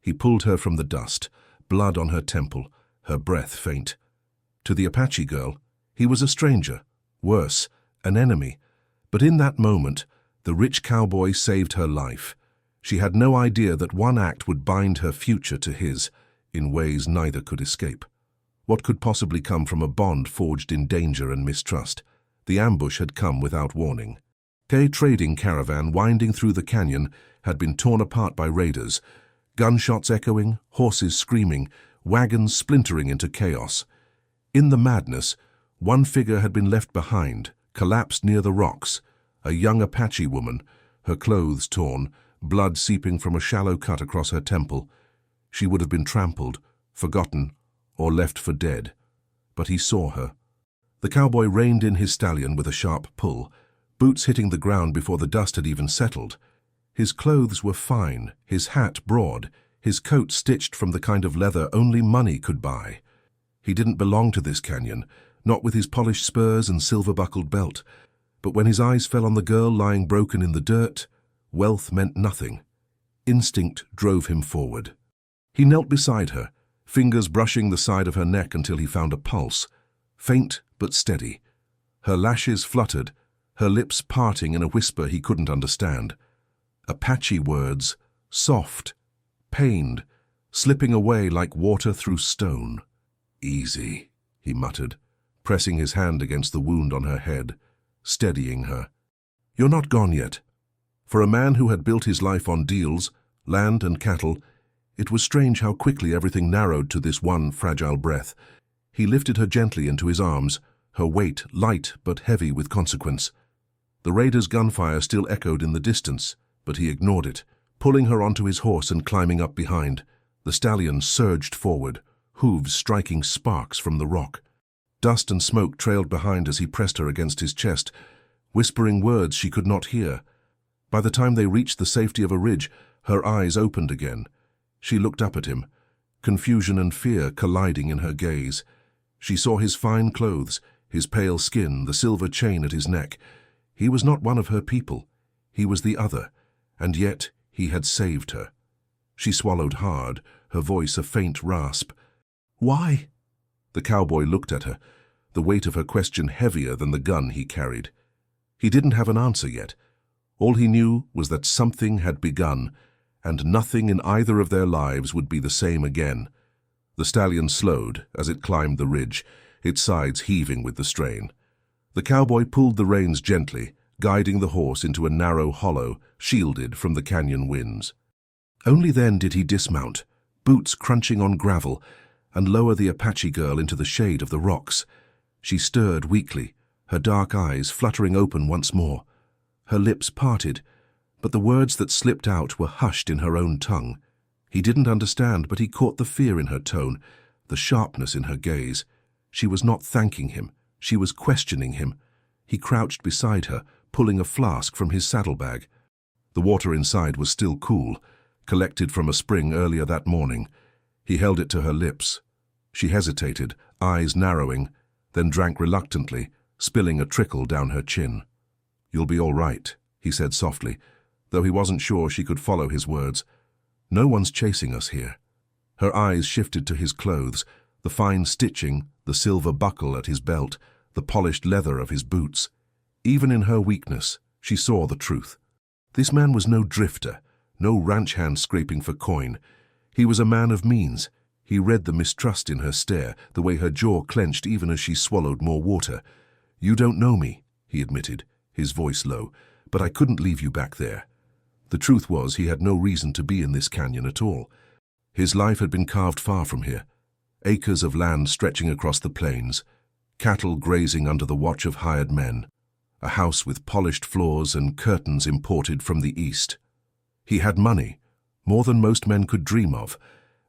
He pulled her from the dust, blood on her temple, her breath faint. To the Apache girl, he was a stranger, worse, an enemy. But in that moment, the rich cowboy saved her life. She had no idea that one act would bind her future to his, in ways neither could escape. What could possibly come from a bond forged in danger and mistrust? The ambush had come without warning. A trading caravan winding through the canyon had been torn apart by raiders, gunshots echoing, horses screaming, wagons splintering into chaos. In the madness, one figure had been left behind, collapsed near the rocks, a young Apache woman, her clothes torn, blood seeping from a shallow cut across her temple. She would have been trampled, forgotten, or left for dead. But he saw her. The cowboy reined in his stallion with a sharp pull, boots hitting the ground before the dust had even settled. His clothes were fine, his hat broad, his coat stitched from the kind of leather only money could buy. He didn't belong to this canyon, not with his polished spurs and silver-buckled belt. But when his eyes fell on the girl lying broken in the dirt, wealth meant nothing. Instinct drove him forward. He knelt beside her, fingers brushing the side of her neck until he found a pulse, faint but steady. Her lashes fluttered, her lips parting in a whisper he couldn't understand. Apache words, soft, pained, slipping away like water through stone. "Easy," he muttered, pressing his hand against the wound on her head, steadying her. "You're not gone yet." For a man who had built his life on deals, land and cattle, it was strange how quickly everything narrowed to this one fragile breath. He lifted her gently into his arms, her weight light but heavy with consequence. The raiders' gunfire still echoed in the distance, but he ignored it, pulling her onto his horse and climbing up behind. The stallion surged forward, hooves striking sparks from the rock. Dust and smoke trailed behind as he pressed her against his chest, whispering words she could not hear. By the time they reached the safety of a ridge, her eyes opened again. She looked up at him, confusion and fear colliding in her gaze. She saw his fine clothes, his pale skin, the silver chain at his neck. He was not one of her people. He was the other, and yet he had saved her. She swallowed hard, her voice a faint rasp. "Why?" The cowboy looked at her, the weight of her question heavier than the gun he carried. He didn't have an answer yet. All he knew was that something had begun, and nothing in either of their lives would be the same again. The stallion slowed as it climbed the ridge, its sides heaving with the strain. The cowboy pulled the reins gently, guiding the horse into a narrow hollow, shielded from the canyon winds. Only then did he dismount, boots crunching on gravel, and lower the Apache girl into the shade of the rocks. She stirred weakly, her dark eyes fluttering open once more. Her lips parted, but the words that slipped out were hushed in her own tongue. He didn't understand, but he caught the fear in her tone, the sharpness in her gaze. She was not thanking him, she was questioning him. He crouched beside her, pulling a flask from his saddlebag. The water inside was still cool, collected from a spring earlier that morning. He held it to her lips. She hesitated, eyes narrowing, then drank reluctantly, spilling a trickle down her chin. "You'll be all right," he said softly, though he wasn't sure she could follow his words. "No one's chasing us here." Her eyes shifted to his clothes, the fine stitching, the silver buckle at his belt, the polished leather of his boots. Even in her weakness, she saw the truth. This man was no drifter, no ranch hand scraping for coin. He was a man of means. He read the mistrust in her stare, the way her jaw clenched even as she swallowed more water. "You don't know me," he admitted, his voice low, "but I couldn't leave you back there." The truth was he had no reason to be in this canyon at all. His life had been carved far from here. Acres of land stretching across the plains, cattle grazing under the watch of hired men, a house with polished floors and curtains imported from the east. He had money, more than most men could dream of,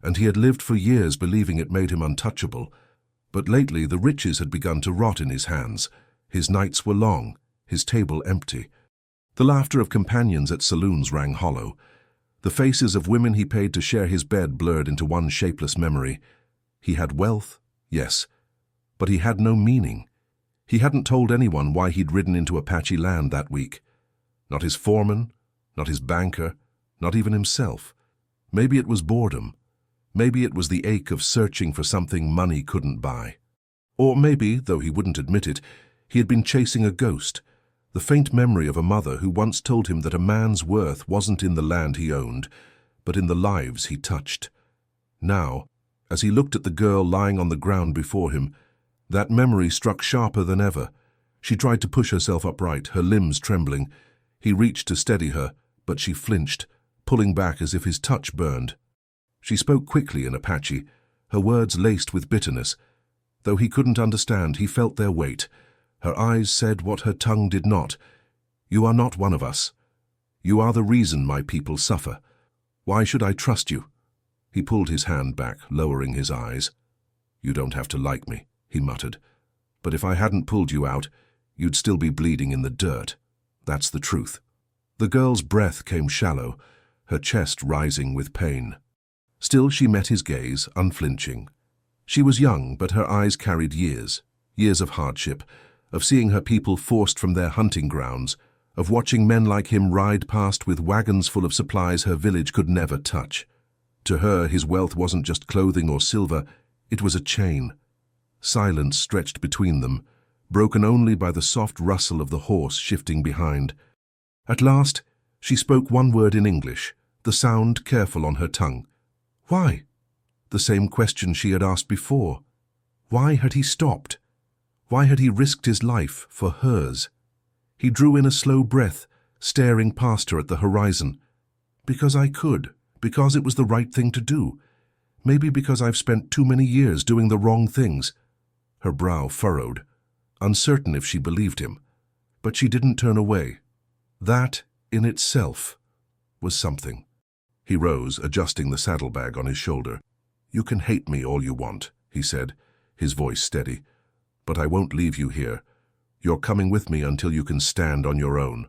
and he had lived for years believing it made him untouchable. But lately the riches had begun to rot in his hands. His nights were long, his table empty. The laughter of companions at saloons rang hollow. The faces of women he paid to share his bed blurred into one shapeless memory. He had wealth, yes, but he had no meaning. He hadn't told anyone why he'd ridden into Apache land that week. Not his foreman, not his banker, not even himself. Maybe it was boredom. Maybe it was the ache of searching for something money couldn't buy. Or maybe, though he wouldn't admit it, he had been chasing a ghost, the faint memory of a mother who once told him that a man's worth wasn't in the land he owned, but in the lives he touched. Now, as he looked at the girl lying on the ground before him, that memory struck sharper than ever. She tried to push herself upright, her limbs trembling. He reached to steady her, but she flinched, pulling back as if his touch burned. She spoke quickly in Apache, her words laced with bitterness. Though he couldn't understand, he felt their weight. Her eyes said what her tongue did not. "You are not one of us. You are the reason my people suffer. Why should I trust you?" He pulled his hand back, lowering his eyes. "You don't have to like me," he muttered. "But if I hadn't pulled you out, you'd still be bleeding in the dirt. That's the truth." The girl's breath came shallow, her chest rising with pain. Still she met his gaze, unflinching. She was young, but her eyes carried years of hardship, of seeing her people forced from their hunting grounds, of watching men like him ride past with wagons full of supplies her village could never touch. To her, his wealth wasn't just clothing or silver, it was a chain. Silence stretched between them, broken only by the soft rustle of the horse shifting behind. At last, she spoke one word in English, the sound careful on her tongue. Why? The same question she had asked before. Why had he stopped? Why had he risked his life for hers? He drew in a slow breath, staring past her at the horizon. Because I could, because it was the right thing to do. Maybe because I've spent too many years doing the wrong things. Her brow furrowed, uncertain if she believed him. But she didn't turn away. That, in itself, was something. He rose, adjusting the saddlebag on his shoulder. "You can hate me all you want," he said, his voice steady. "But I won't leave you here. You're coming with me until you can stand on your own."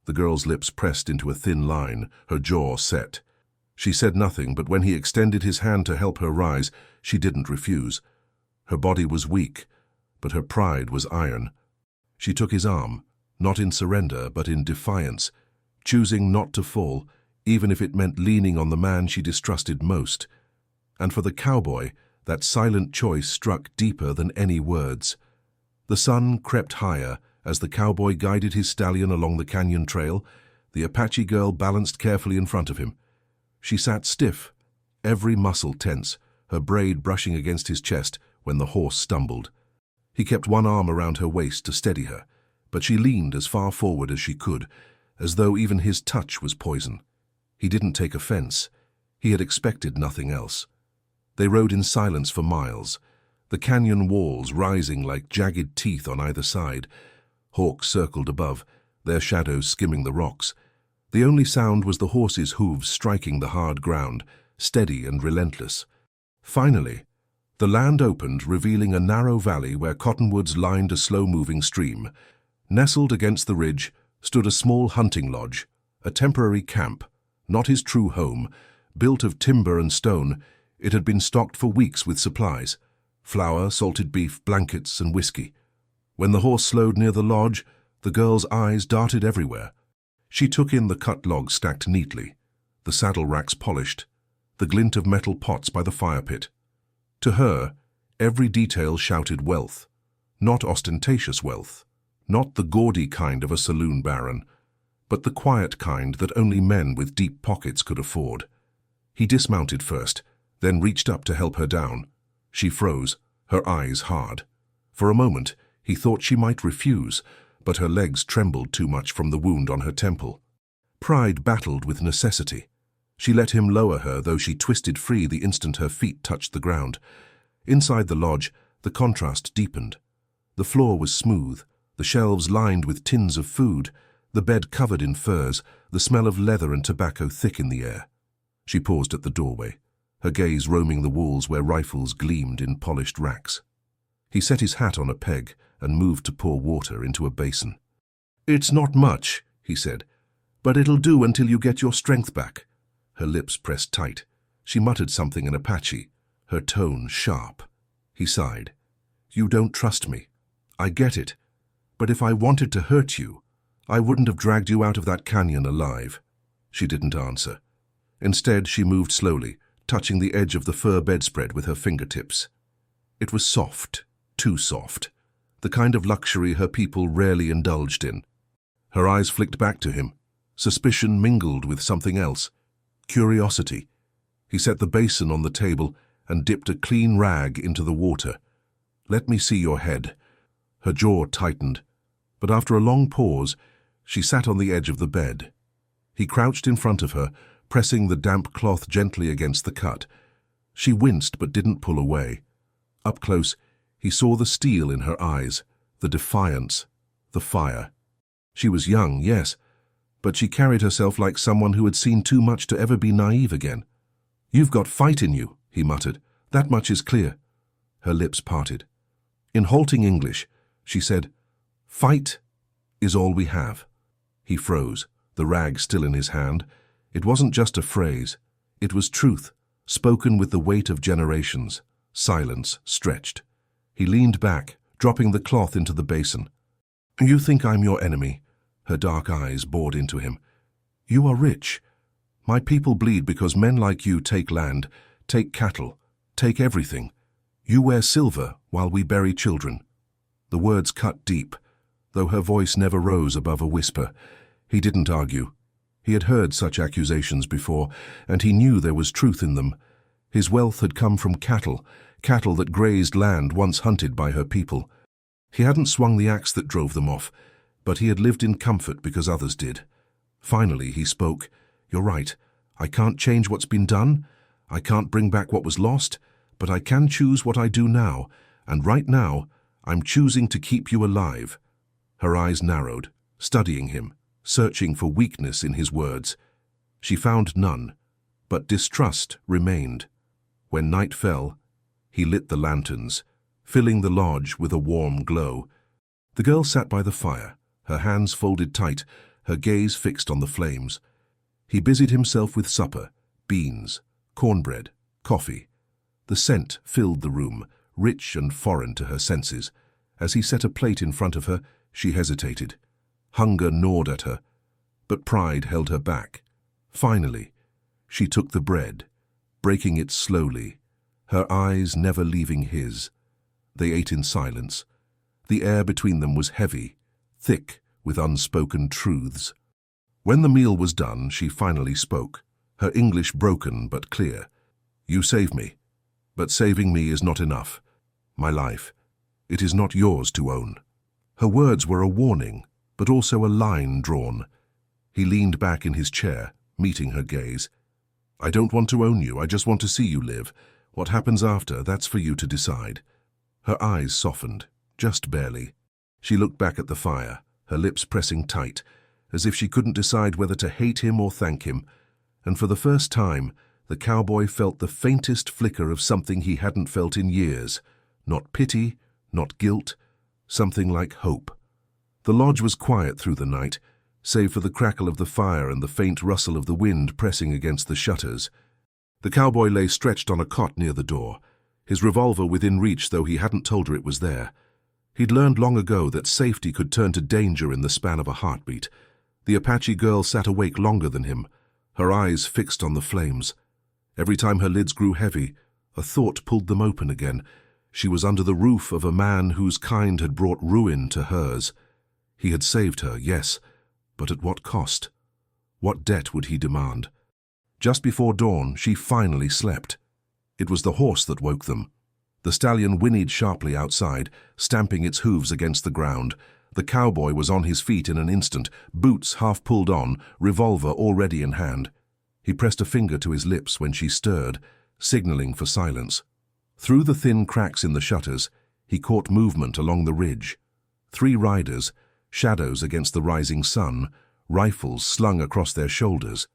The girl's lips pressed into a thin line, her jaw set. She said nothing, but when he extended his hand to help her rise, she didn't refuse. Her body was weak, but her pride was iron. She took his arm, not in surrender, but in defiance, choosing not to fall, even if it meant leaning on the man she distrusted most. And for the cowboy, that silent choice struck deeper than any words. The sun crept higher as the cowboy guided his stallion along the canyon trail. The Apache girl balanced carefully in front of him. She sat stiff, every muscle tense, her braid brushing against his chest when the horse stumbled. He kept one arm around her waist to steady her, but she leaned as far forward as she could, as though even his touch was poison. He didn't take offense. He had expected nothing else. They rode in silence for miles, the canyon walls rising like jagged teeth on either side. Hawks circled above, their shadows skimming the rocks. The only sound was the horse's hooves striking the hard ground, steady and relentless. Finally, the land opened, revealing a narrow valley where cottonwoods lined a slow-moving stream. Nestled against the ridge stood a small hunting lodge, a temporary camp, not his true home. Built of timber and stone, it had been stocked for weeks with supplies: flour, salted beef, blankets, and whiskey. When the horse slowed near the lodge, the girl's eyes darted everywhere. She took in the cut logs stacked neatly, the saddle racks polished, the glint of metal pots by the fire pit. To her, every detail shouted wealth, not ostentatious wealth, not the gaudy kind of a saloon baron, but the quiet kind that only men with deep pockets could afford. He dismounted first, then reached up to help her down. She froze, her eyes hard. For a moment, he thought she might refuse, but her legs trembled too much from the wound on her temple. Pride battled with necessity. She let him lower her, though she twisted free the instant her feet touched the ground. Inside the lodge, the contrast deepened. The floor was smooth, the shelves lined with tins of food, the bed covered in furs, the smell of leather and tobacco thick in the air. She paused at the doorway, her gaze roaming the walls where rifles gleamed in polished racks. He set his hat on a peg and moved to pour water into a basin. "It's not much," he said, "but it'll do until you get your strength back." Her lips pressed tight. She muttered something in Apache, her tone sharp. He sighed. "You don't trust me. I get it. But if I wanted to hurt you, I wouldn't have dragged you out of that canyon alive." She didn't answer. Instead, she moved slowly, touching the edge of the fur bedspread with her fingertips. It was soft, too soft, the kind of luxury her people rarely indulged in. Her eyes flicked back to him, suspicion mingled with something else, curiosity. He set the basin on the table and dipped a clean rag into the water. "Let me see your head." Her jaw tightened, but after a long pause, she sat on the edge of the bed. He crouched in front of her, pressing the damp cloth gently against the cut. She winced but didn't pull away. Up close, he saw the steel in her eyes, the defiance, the fire. She was young, yes, but she carried herself like someone who had seen too much to ever be naive again. "You've got fight in you," he muttered. "That much is clear." Her lips parted. In halting English, she said, "Fight is all we have." He froze, the rag still in his hand. It wasn't just a phrase. It was truth, spoken with the weight of generations. Silence stretched. He leaned back, dropping the cloth into the basin. "You think I'm your enemy?" Her dark eyes bored into him. "You are rich. My people bleed because men like you take land, take cattle, take everything. You wear silver while we bury children." The words cut deep, though her voice never rose above a whisper. He didn't argue. He had heard such accusations before, and he knew there was truth in them. His wealth had come from cattle, cattle that grazed land once hunted by her people. He hadn't swung the axe that drove them off, but he had lived in comfort because others did. Finally, he spoke. "You're right. I can't change what's been done. I can't bring back what was lost, but I can choose what I do now, and right now, I'm choosing to keep you alive." Her eyes narrowed, studying him, searching for weakness in his words. She found none, but distrust remained. When night fell, he lit the lanterns, filling the lodge with a warm glow. The girl sat by the fire, her hands folded tight, her gaze fixed on the flames. He busied himself with supper, beans, cornbread, coffee. The scent filled the room, rich and foreign to her senses. As he set a plate in front of her, she hesitated. Hunger gnawed at her, but pride held her back. Finally, she took the bread, breaking it slowly, her eyes never leaving his. They ate in silence. The air between them was heavy, thick with unspoken truths. When the meal was done, she finally spoke, her English broken but clear. "You save me, but saving me is not enough. My life, it is not yours to own." Her words were a warning, but also a line drawn. He leaned back in his chair, meeting her gaze. "I don't want to own you, I just want to see you live. What happens after, that's for you to decide." Her eyes softened, just barely. She looked back at the fire, her lips pressing tight, as if she couldn't decide whether to hate him or thank him. And for the first time, the cowboy felt the faintest flicker of something he hadn't felt in years. Not pity, not guilt, something like hope. The lodge was quiet through the night, save for the crackle of the fire and the faint rustle of the wind pressing against the shutters. The cowboy lay stretched on a cot near the door, his revolver within reach though he hadn't told her it was there. He'd learned long ago that safety could turn to danger in the span of a heartbeat. The Apache girl sat awake longer than him, her eyes fixed on the flames. Every time her lids grew heavy, a thought pulled them open again. She was under the roof of a man whose kind had brought ruin to hers. He had saved her, yes, but at what cost? What debt would he demand? Just before dawn, she finally slept. It was the horse that woke them. The stallion whinnied sharply outside, stamping its hooves against the ground. The cowboy was on his feet in an instant, boots half pulled on, revolver already in hand. He pressed a finger to his lips when she stirred, signaling for silence. Through the thin cracks in the shutters, he caught movement along the ridge. 3 riders, shadows against the rising sun, rifles slung across their shoulders.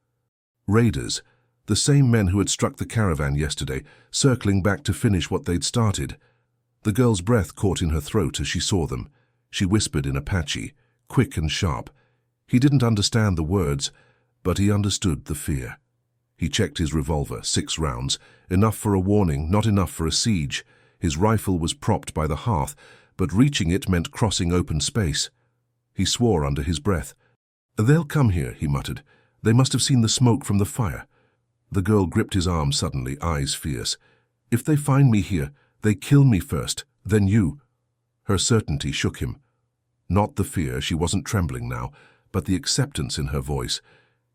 Raiders, the same men who had struck the caravan yesterday, circling back to finish what they'd started. The girl's breath caught in her throat as she saw them. She whispered in Apache, quick and sharp. He didn't understand the words, but he understood the fear. He checked his revolver, 6 rounds, enough for a warning, not enough for a siege. His rifle was propped by the hearth, but reaching it meant crossing open space. He swore under his breath. "They'll come here," he muttered. "They must have seen the smoke from the fire." The girl gripped his arm suddenly, eyes fierce. "If they find me here, they kill me first, then you." Her certainty shook him. Not the fear, she wasn't trembling now, but the acceptance in her voice.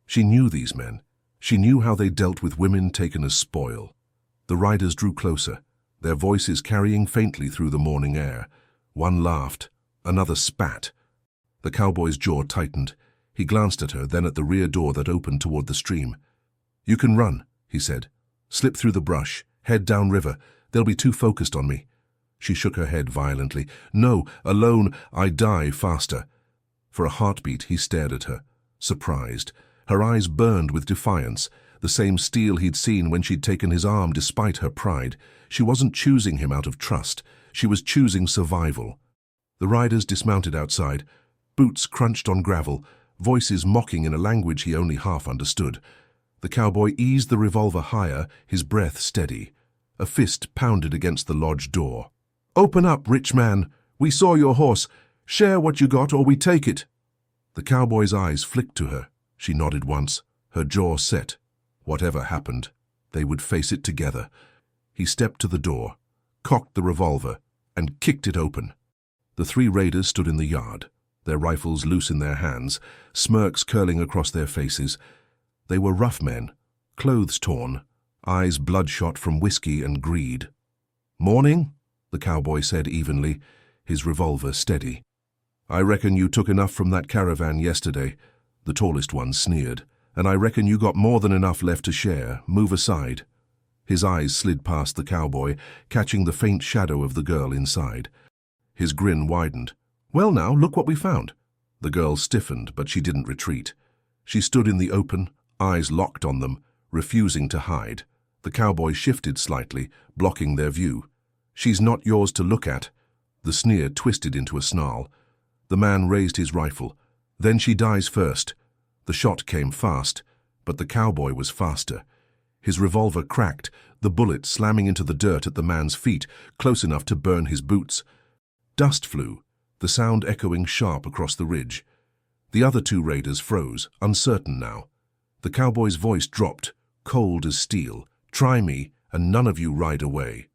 She knew these men. She knew how they dealt with women taken as spoil. The riders drew closer, their voices carrying faintly through the morning air. One laughed, another spat. The cowboy's jaw tightened. He glanced at her, then at the rear door that opened toward the stream. "You can run," he said. "Slip through the brush, head downriver. They'll be too focused on me." She shook her head violently. "No, alone, I die faster." For a heartbeat, he stared at her, surprised. Her eyes burned with defiance, the same steel he'd seen when she'd taken his arm despite her pride. She wasn't choosing him out of trust. She was choosing survival. The riders dismounted outside. Boots crunched on gravel, voices mocking in a language he only half understood. The cowboy eased the revolver higher, his breath steady. A fist pounded against the lodge door. "Open up, rich man! We saw your horse. Share what you got or we take it." The cowboy's eyes flicked to her. She nodded once, her jaw set. Whatever happened, they would face it together. He stepped to the door, cocked the revolver, and kicked it open. The three raiders stood in the yard, their rifles loose in their hands, smirks curling across their faces. They were rough men, clothes torn, eyes bloodshot from whiskey and greed. "Morning," the cowboy said evenly, his revolver steady. "I reckon you took enough from that caravan yesterday," the tallest one sneered, "and I reckon you got more than enough left to share. Move aside." His eyes slid past the cowboy, catching the faint shadow of the girl inside. His grin widened. "Well now, look what we found." The girl stiffened, but she didn't retreat. She stood in the open, eyes locked on them, refusing to hide. The cowboy shifted slightly, blocking their view. "She's not yours to look at." The sneer twisted into a snarl. The man raised his rifle. "Then she dies first." The shot came fast, but the cowboy was faster. His revolver cracked, the bullet slamming into the dirt at the man's feet, close enough to burn his boots. Dust flew, the sound echoing sharp across the ridge. The other two raiders froze, uncertain now. The cowboy's voice dropped, cold as steel. "Try me, and none of you ride away."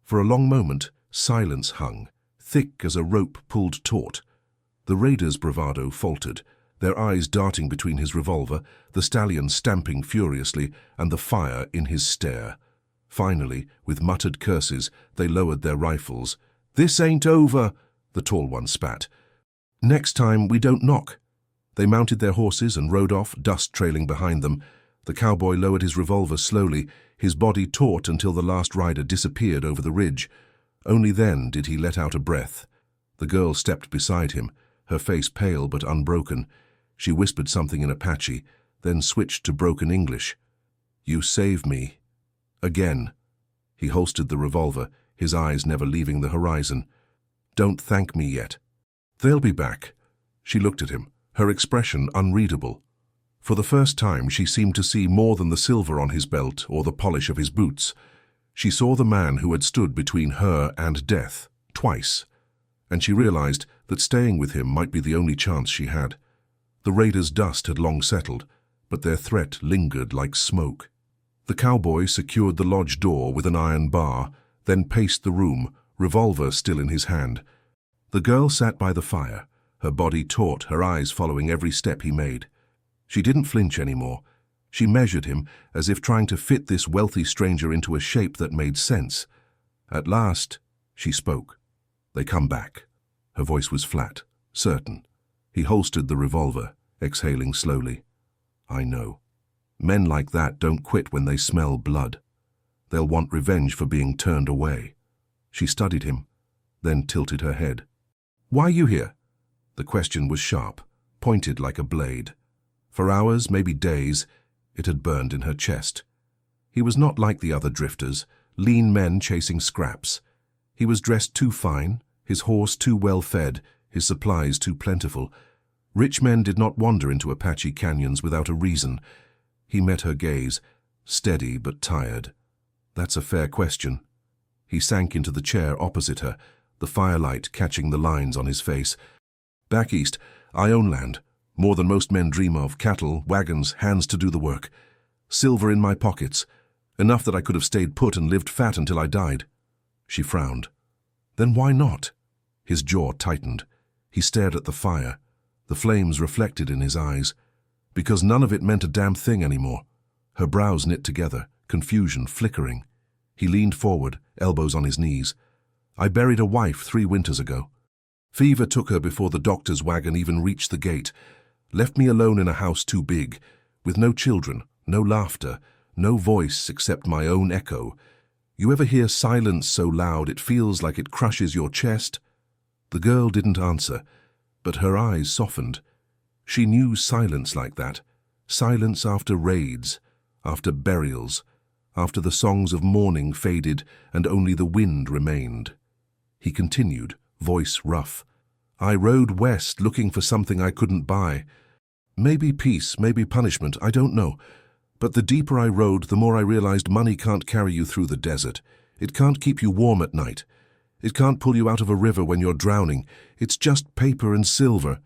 For a long moment, silence hung, thick as a rope pulled taut. The raider's bravado faltered, their eyes darting between his revolver, the stallion stamping furiously, and the fire in his stare. Finally, with muttered curses, they lowered their rifles. "This ain't over," the tall one spat. "Next time we don't knock." They mounted their horses and rode off, dust trailing behind them. The cowboy lowered his revolver slowly, his body taut until the last rider disappeared over the ridge. Only then did he let out a breath. The girl stepped beside him, her face pale but unbroken. She whispered something in Apache, then switched to broken English. "You saved me." Again. He holstered the revolver, his eyes never leaving the horizon. "Don't thank me yet." "They'll be back." She looked at him, her expression unreadable. For the first time, she seemed to see more than the silver on his belt or the polish of his boots. She saw the man who had stood between her and death, twice, and she realized that staying with him might be the only chance she had. The raiders' dust had long settled, but their threat lingered like smoke. The cowboy secured the lodge door with an iron bar, then paced the room, revolver still in his hand. The girl sat by the fire, her body taut, her eyes following every step he made. She didn't flinch anymore. She measured him, as if trying to fit this wealthy stranger into a shape that made sense. At last, she spoke. "They come back." Her voice was flat, certain. He holstered the revolver, exhaling slowly. "I know. Men like that don't quit when they smell blood. They'll want revenge for being turned away." She studied him, then tilted her head. "Why are you here?" The question was sharp, pointed like a blade. For hours, maybe days, it had burned in her chest. He was not like the other drifters, lean men chasing scraps. He was dressed too fine, his horse too well fed, his supplies too plentiful. Rich men did not wander into Apache canyons without a reason. He met her gaze, steady but tired. "That's a fair question." He sank into the chair opposite her, the firelight catching the lines on his face. "Back east, I own land. More than most men dream of, cattle, wagons, hands to do the work. Silver in my pockets. Enough that I could have stayed put and lived fat until I died." She frowned. "Then why not?" His jaw tightened. He stared at the fire. The flames reflected in his eyes. Because none of it meant a damn thing anymore. Her brows knit together, confusion flickering. He leaned forward, elbows on his knees. "I buried a wife 3 winters ago. Fever took her before the doctor's wagon even reached the gate. Left me alone in a house too big, with no children, no laughter, no voice except my own echo. You ever hear silence so loud it feels like it crushes your chest?" The girl didn't answer, but her eyes softened. She knew silence like that. Silence after raids, after burials, after the songs of mourning faded and only the wind remained. He continued, voice rough. "I rode west looking for something I couldn't buy. Maybe peace, maybe punishment, I don't know. But the deeper I rode, the more I realized money can't carry you through the desert. It can't keep you warm at night. It can't pull you out of a river when you're drowning. It's just paper and silver."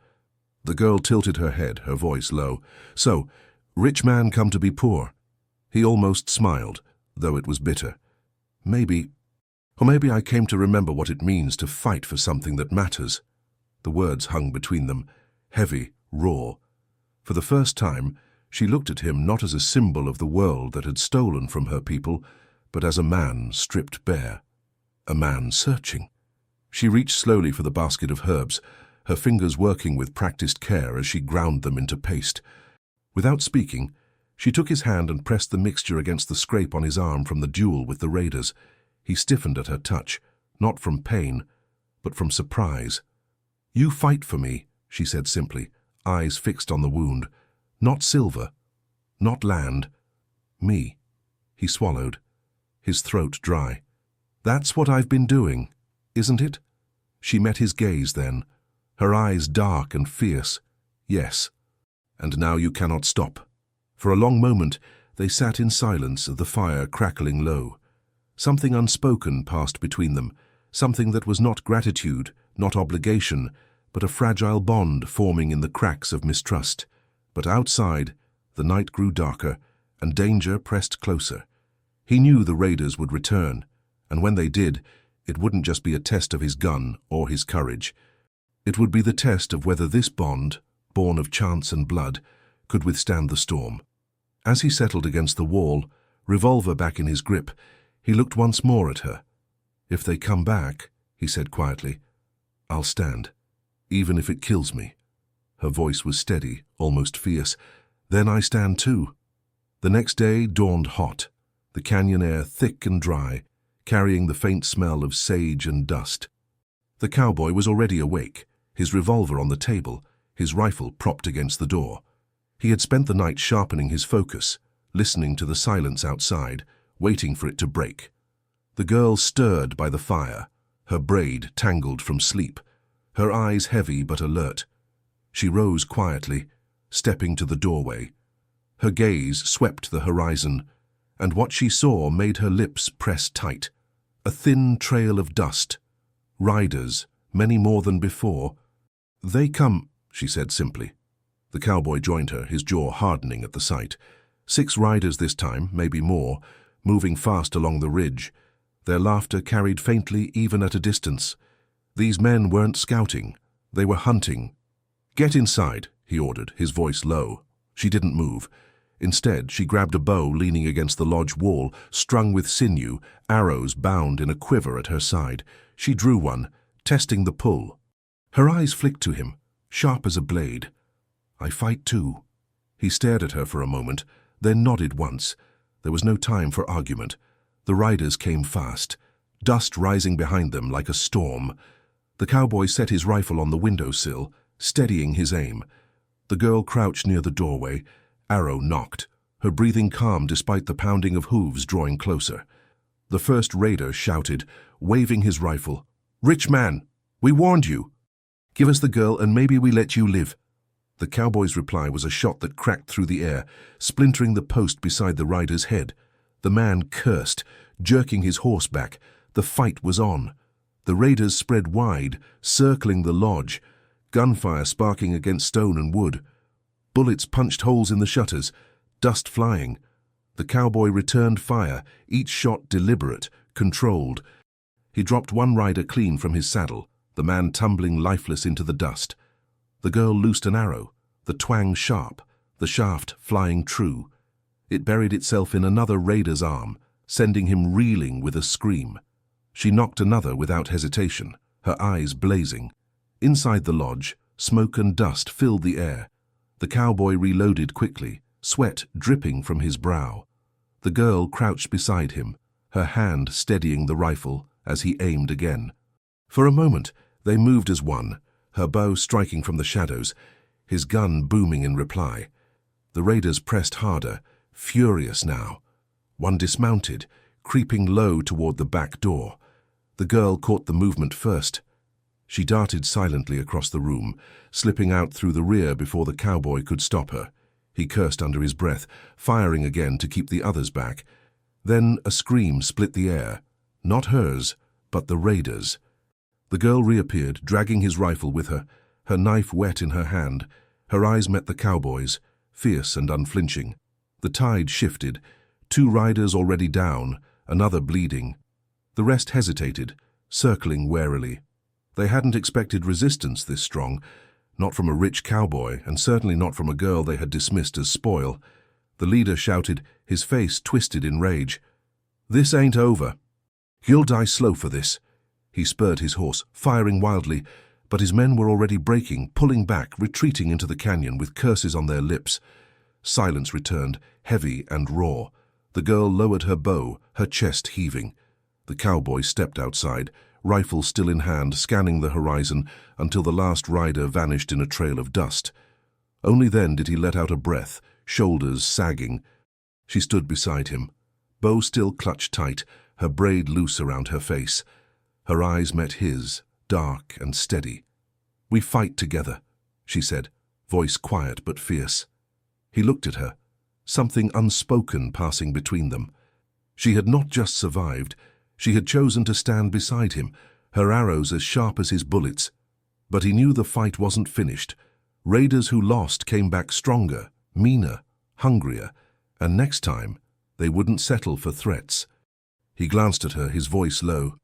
The girl tilted her head, her voice low. "So, rich man come to be poor." He almost smiled, though it was bitter. Maybe I came to remember what it means to fight for something that matters." The words hung between them, heavy, raw. For the first time, she looked at him not as a symbol of the world that had stolen from her people, but as a man stripped bare. A man searching. She reached slowly for the basket of herbs, her fingers working with practiced care as she ground them into paste. Without speaking, she took his hand and pressed the mixture against the scrape on his arm from the duel with the raiders. He stiffened at her touch, not from pain, but from surprise. "You fight for me," she said simply, eyes fixed on the wound. "Not silver, not land, me." He swallowed, his throat dry. "That's what I've been doing, isn't it?" She met his gaze then, her eyes dark and fierce. "Yes. And now you cannot stop." For a long moment they sat in silence, the fire crackling low. Something unspoken passed between them, something that was not gratitude, not obligation, but a fragile bond forming in the cracks of mistrust. But outside, the night grew darker, and danger pressed closer. He knew the raiders would return, and when they did, it wouldn't just be a test of his gun or his courage. It would be the test of whether this bond, born of chance and blood, could withstand the storm. As he settled against the wall, revolver back in his grip, he looked once more at her. "If they come back," he said quietly, "I'll stand, even if it kills me." Her voice was steady, almost fierce. "Then I stand too." The next day dawned hot, the canyon air thick and dry, carrying the faint smell of sage and dust. The cowboy was already awake, his revolver on the table, his rifle propped against the door. He had spent the night sharpening his focus, listening to the silence outside, waiting for it to break. The girl stirred by the fire, her braid tangled from sleep, her eyes heavy but alert. She rose quietly, stepping to the doorway. Her gaze swept the horizon, and what she saw made her lips press tight. A thin trail of dust. Riders, many more than before. "They come," she said simply. The cowboy joined her, his jaw hardening at the sight. 6 riders this time, maybe more, moving fast along the ridge. Their laughter carried faintly even at a distance. These men weren't scouting. They were hunting. "Get inside," he ordered, his voice low. She didn't move. Instead, she grabbed a bow leaning against the lodge wall, strung with sinew, arrows bound in a quiver at her side. She drew one, testing the pull. Her eyes flicked to him, sharp as a blade. "I fight too." He stared at her for a moment, then nodded once. There was no time for argument. The riders came fast, dust rising behind them like a storm. The cowboy set his rifle on the windowsill, steadying his aim. The girl crouched near the doorway, arrow nocked, her breathing calm despite the pounding of hooves drawing closer. The first raider shouted, waving his rifle, "Rich man, we warned you. Give us the girl and maybe we let you live." The cowboy's reply was a shot that cracked through the air, splintering the post beside the rider's head. The man cursed, jerking his horse back. The fight was on. The raiders spread wide, circling the lodge, gunfire sparking against stone and wood. Bullets punched holes in the shutters, dust flying. The cowboy returned fire, each shot deliberate, controlled. He dropped one rider clean from his saddle, the man tumbling lifeless into the dust. The girl loosed an arrow, the twang sharp, the shaft flying true. It buried itself in another raider's arm, sending him reeling with a scream. She knocked another without hesitation, her eyes blazing. Inside the lodge, smoke and dust filled the air. The cowboy reloaded quickly, sweat dripping from his brow. The girl crouched beside him, her hand steadying the rifle as he aimed again. For a moment, they moved as one, her bow striking from the shadows, his gun booming in reply. The raiders pressed harder, furious now. One dismounted, creeping low toward the back door. The girl caught the movement first. She darted silently across the room, slipping out through the rear before the cowboy could stop her. He cursed under his breath, firing again to keep the others back. Then a scream split the air. Not hers, but the raiders. The girl reappeared, dragging his rifle with her, her knife wet in her hand. Her eyes met the cowboy's, fierce and unflinching. The tide shifted. 2 riders already down, another bleeding. The rest hesitated, circling warily. They hadn't expected resistance this strong, not from a rich cowboy, and certainly not from a girl they had dismissed as spoil. The leader shouted, his face twisted in rage. "This ain't over. You'll die slow for this." He spurred his horse, firing wildly, but his men were already breaking, pulling back, retreating into the canyon with curses on their lips. Silence returned, heavy and raw. The girl lowered her bow, her chest heaving. The cowboy stepped outside, rifle still in hand, scanning the horizon until the last rider vanished in a trail of dust. Only then did he let out a breath, shoulders sagging. She stood beside him, bow still clutched tight, her braid loose around her face. Her eyes met his, dark and steady. "We fight together," she said, voice quiet but fierce. He looked at her, something unspoken passing between them. She had not just survived, she had chosen to stand beside him, her arrows as sharp as his bullets. But he knew the fight wasn't finished. Raiders who lost came back stronger, meaner, hungrier, and next time they wouldn't settle for threats. He glanced at her, his voice low.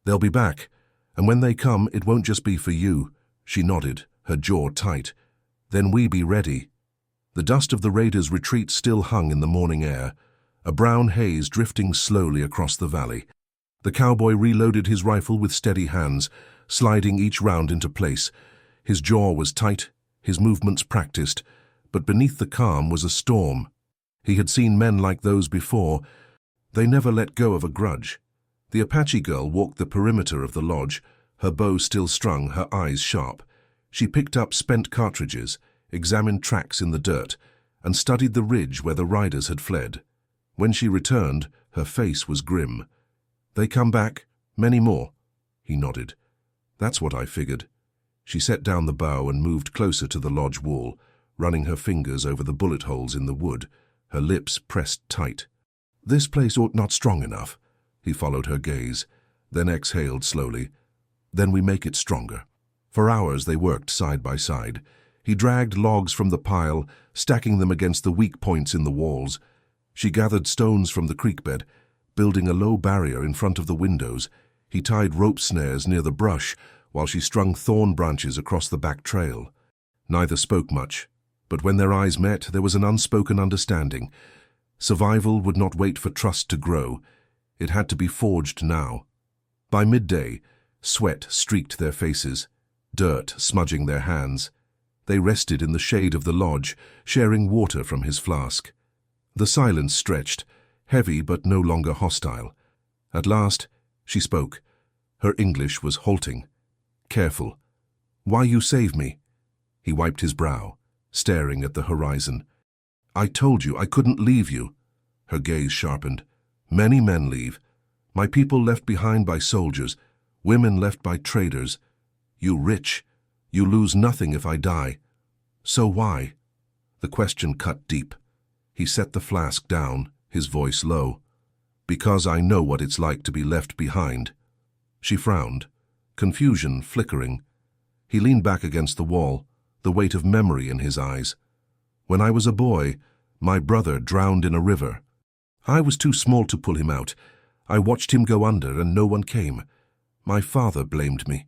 "They'll be back, and when they come, it won't just be for you." She nodded, her jaw tight. "Then we be ready." The dust of the raiders' retreat still hung in the morning air, a brown haze drifting slowly across the valley. The cowboy reloaded his rifle with steady hands, sliding each round into place. His jaw was tight, his movements practiced, but beneath the calm was a storm. He had seen men like those before. They never let go of a grudge. The Apache girl walked the perimeter of the lodge, her bow still strung, her eyes sharp. She picked up spent cartridges, examined tracks in the dirt, and studied the ridge where the riders had fled. When she returned, her face was grim. "They come back, many more." He nodded. "That's what I figured." She set down the bow and moved closer to the lodge wall, running her fingers over the bullet holes in the wood, her lips pressed tight. "This place ought not strong enough." He followed her gaze, then exhaled slowly. "Then we make it stronger." For hours they worked side by side. He dragged logs from the pile, stacking them against the weak points in the walls. She gathered stones from the creek bed, building a low barrier in front of the windows. He tied rope snares near the brush, while she strung thorn branches across the back trail. Neither spoke much, but when their eyes met, there was an unspoken understanding. Survival would not wait for trust to grow. It had to be forged now. By midday, sweat streaked their faces, dirt smudging their hands. They rested in the shade of the lodge, sharing water from his flask. The silence stretched, heavy but no longer hostile. At last, she spoke. Her English was halting, careful. "Why you save me?" He wiped his brow, staring at the horizon. "I told you I couldn't leave you." Her gaze sharpened. "Many men leave. My people left behind by soldiers, women left by traders. You rich. You lose nothing if I die. So why?" The question cut deep. He set the flask down, his voice low. "Because I know what it's like to be left behind." She frowned, confusion flickering. He leaned back against the wall, the weight of memory in his eyes. "When I was a boy, my brother drowned in a river. I was too small to pull him out. I watched him go under and no one came. My father blamed me.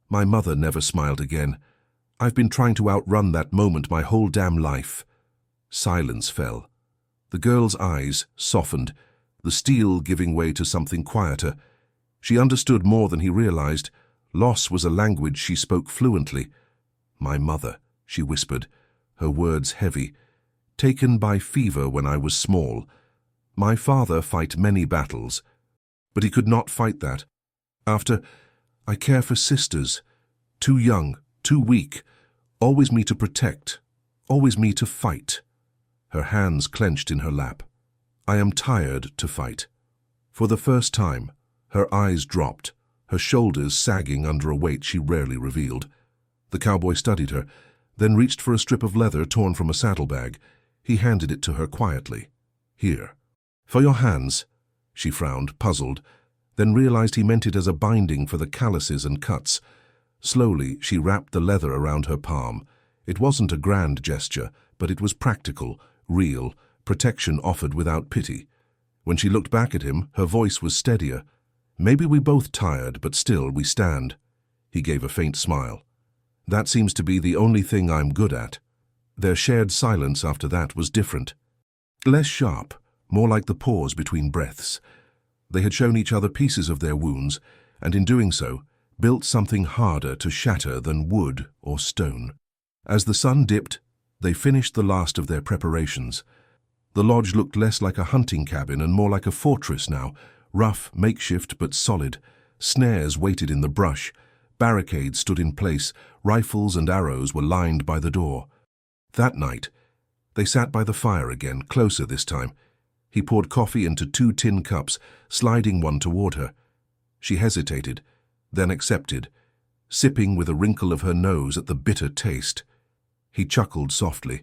My mother never smiled again. I've been trying to outrun that moment my whole damn life." Silence fell. The girl's eyes softened, the steel giving way to something quieter. She understood more than he realized. Loss was a language she spoke fluently. "My mother," she whispered, her words heavy. "Taken by fever when I was small. My father fight many battles, but he could not fight that. After, I care for sisters. Too young, too weak. Always me to protect. Always me to fight." Her hands clenched in her lap. "I am tired to fight." For the first time, her eyes dropped, her shoulders sagging under a weight she rarely revealed. The cowboy studied her, then reached for a strip of leather torn from a saddlebag. He handed it to her quietly. "Here." "For your hands." She frowned, puzzled, then realized he meant it as a binding for the calluses and cuts. Slowly, she wrapped the leather around her palm. It wasn't a grand gesture, but it was practical, real, protection offered without pity. When she looked back at him, her voice was steadier. "Maybe we both tired, but still we stand." He gave a faint smile. "That seems to be the only thing I'm good at." Their shared silence after that was different. Less sharp, more like the pause between breaths. They had shown each other pieces of their wounds, and in doing so, built something harder to shatter than wood or stone. As the sun dipped, they finished the last of their preparations. The lodge looked less like a hunting cabin and more like a fortress now, rough, makeshift but solid. Snares waited in the brush. Barricades stood in place. Rifles and arrows were lined by the door. That night, they sat by the fire again, closer this time. He poured coffee into 2 tin cups, sliding one toward her. She hesitated, then accepted, sipping with a wrinkle of her nose at the bitter taste. He chuckled softly.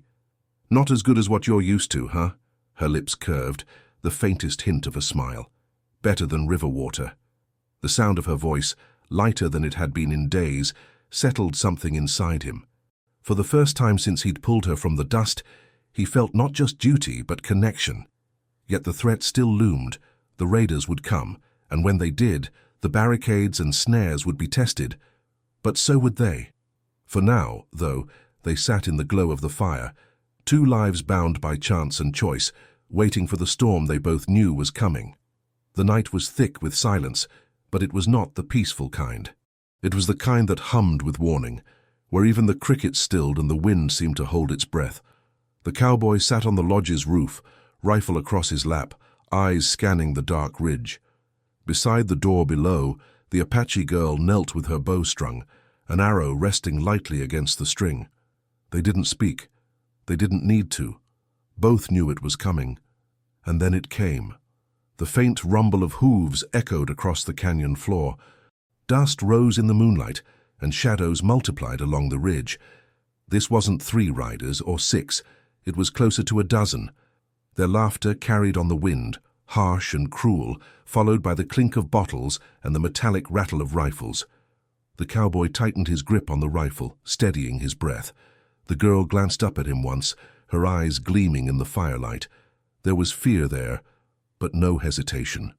"Not as good as what you're used to, huh?" Her lips curved, the faintest hint of a smile. "Better than river water." The sound of her voice, lighter than it had been in days, settled something inside him. For the first time since he'd pulled her from the dust, he felt not just duty but connection. Yet the threat still loomed. The raiders would come, and when they did, the barricades and snares would be tested. But so would they. For now, though, they sat in the glow of the fire, 2 lives bound by chance and choice, waiting for the storm they both knew was coming. The night was thick with silence, but it was not the peaceful kind. It was the kind that hummed with warning, where even the crickets stilled and the wind seemed to hold its breath. The cowboy sat on the lodge's roof, rifle across his lap, eyes scanning the dark ridge. Beside the door below, the Apache girl knelt with her bow strung, an arrow resting lightly against the string. They didn't speak. They didn't need to. Both knew it was coming. And then it came. The faint rumble of hooves echoed across the canyon floor. Dust rose in the moonlight, and shadows multiplied along the ridge. This wasn't 3 riders or 6. It was closer to a dozen. Their laughter carried on the wind, harsh and cruel, followed by the clink of bottles and the metallic rattle of rifles. The cowboy tightened his grip on the rifle, steadying his breath. The girl glanced up at him once, her eyes gleaming in the firelight. There was fear there, but no hesitation.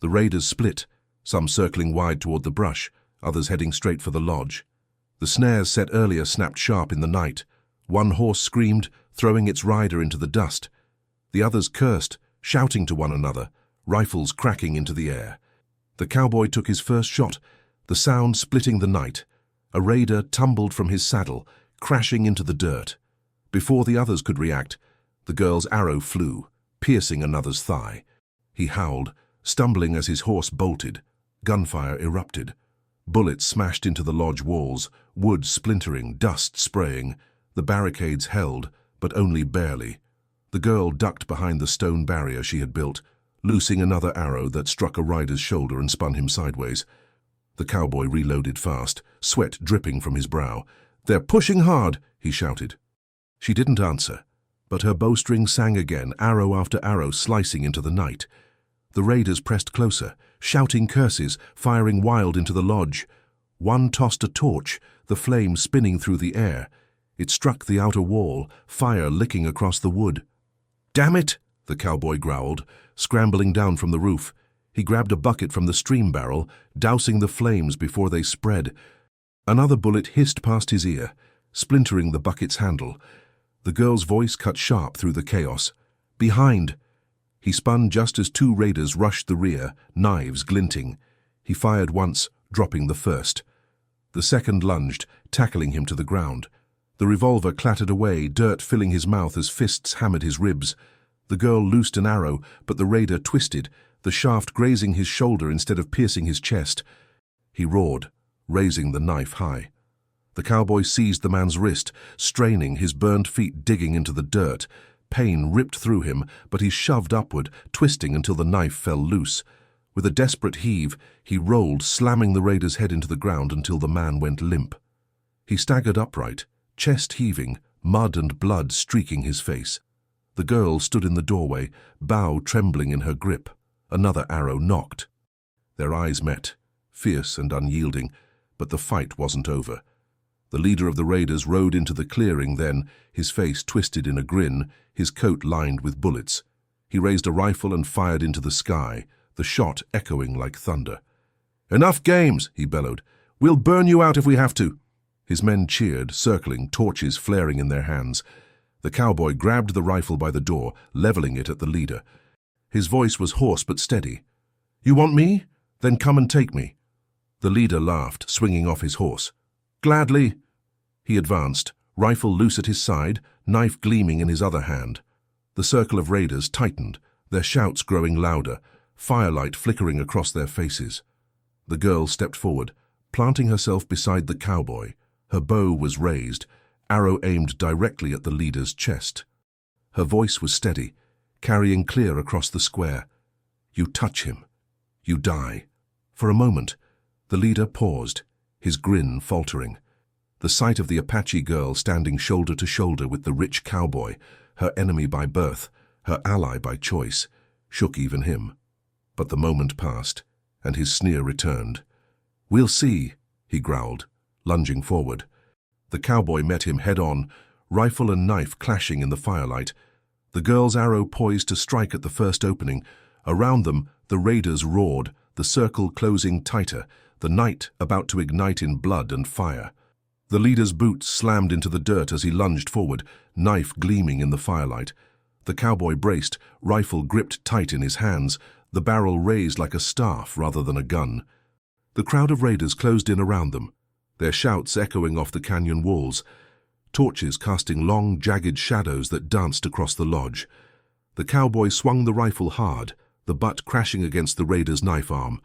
The raiders split, some circling wide toward the brush, others heading straight for the lodge. The snares set earlier snapped sharp in the night. One horse screamed, throwing its rider into the dust. The others cursed, shouting to one another, rifles cracking into the air. The cowboy took his first shot, the sound splitting the night. A raider tumbled from his saddle, crashing into the dirt. Before the others could react, the girl's arrow flew, piercing another's thigh. He howled, stumbling as his horse bolted. Gunfire erupted. Bullets smashed into the lodge walls, wood splintering, dust spraying. The barricades held, but only barely. The girl ducked behind the stone barrier she had built, loosing another arrow that struck a rider's shoulder and spun him sideways. The cowboy reloaded fast, sweat dripping from his brow. "They're pushing hard," he shouted. She didn't answer, but her bowstring sang again, arrow after arrow slicing into the night. The raiders pressed closer, shouting curses, firing wild into the lodge. One tossed a torch, the flame spinning through the air. It struck the outer wall, fire licking across the wood. "Damn it!" the cowboy growled, scrambling down from the roof. He grabbed a bucket from the stream barrel, dousing the flames before they spread. Another bullet hissed past his ear, splintering the bucket's handle. The girl's voice cut sharp through the chaos. "Behind!" He spun just as two raiders rushed the rear, knives glinting. He fired once, dropping the first. The second lunged, tackling him to the ground. The revolver clattered away, dirt filling his mouth as fists hammered his ribs. The girl loosed an arrow, but the raider twisted, the shaft grazing his shoulder instead of piercing his chest. He roared, raising the knife high. The cowboy seized the man's wrist, straining, his burned feet digging into the dirt. Pain ripped through him, but he shoved upward, twisting until the knife fell loose. With a desperate heave, he rolled, slamming the raider's head into the ground until the man went limp. He staggered upright, chest heaving, mud and blood streaking his face. The girl stood in the doorway, bow trembling in her grip. Another arrow knocked. Their eyes met, fierce and unyielding, but the fight wasn't over. The leader of the raiders rode into the clearing then, his face twisted in a grin, his coat lined with bullets. He raised a rifle and fired into the sky, the shot echoing like thunder. "Enough games," he bellowed. "We'll burn you out if we have to." His men cheered, circling, torches flaring in their hands. The cowboy grabbed the rifle by the door, leveling it at the leader. His voice was hoarse but steady. "You want me? Then come and take me." The leader laughed, swinging off his horse. "Gladly." He advanced, rifle loose at his side, knife gleaming in his other hand. The circle of raiders tightened, their shouts growing louder, firelight flickering across their faces. The girl stepped forward, planting herself beside the cowboy. Her bow was raised, arrow aimed directly at the leader's chest. Her voice was steady, carrying clear across the square. "You touch him, you die." For a moment, the leader paused, his grin faltering. The sight of the Apache girl standing shoulder to shoulder with the rich cowboy, her enemy by birth, her ally by choice, shook even him. But the moment passed, and his sneer returned. "We'll see," he growled, lunging forward. The cowboy met him head-on, rifle and knife clashing in the firelight. The girl's arrow poised to strike at the first opening. Around them, the raiders roared, the circle closing tighter, the night about to ignite in blood and fire. The leader's boots slammed into the dirt as he lunged forward, knife gleaming in the firelight. The cowboy braced, rifle gripped tight in his hands, the barrel raised like a staff rather than a gun. The crowd of raiders closed in around them, their shouts echoing off the canyon walls, torches casting long, jagged shadows that danced across the lodge. The cowboy swung the rifle hard, the butt crashing against the raider's knife arm.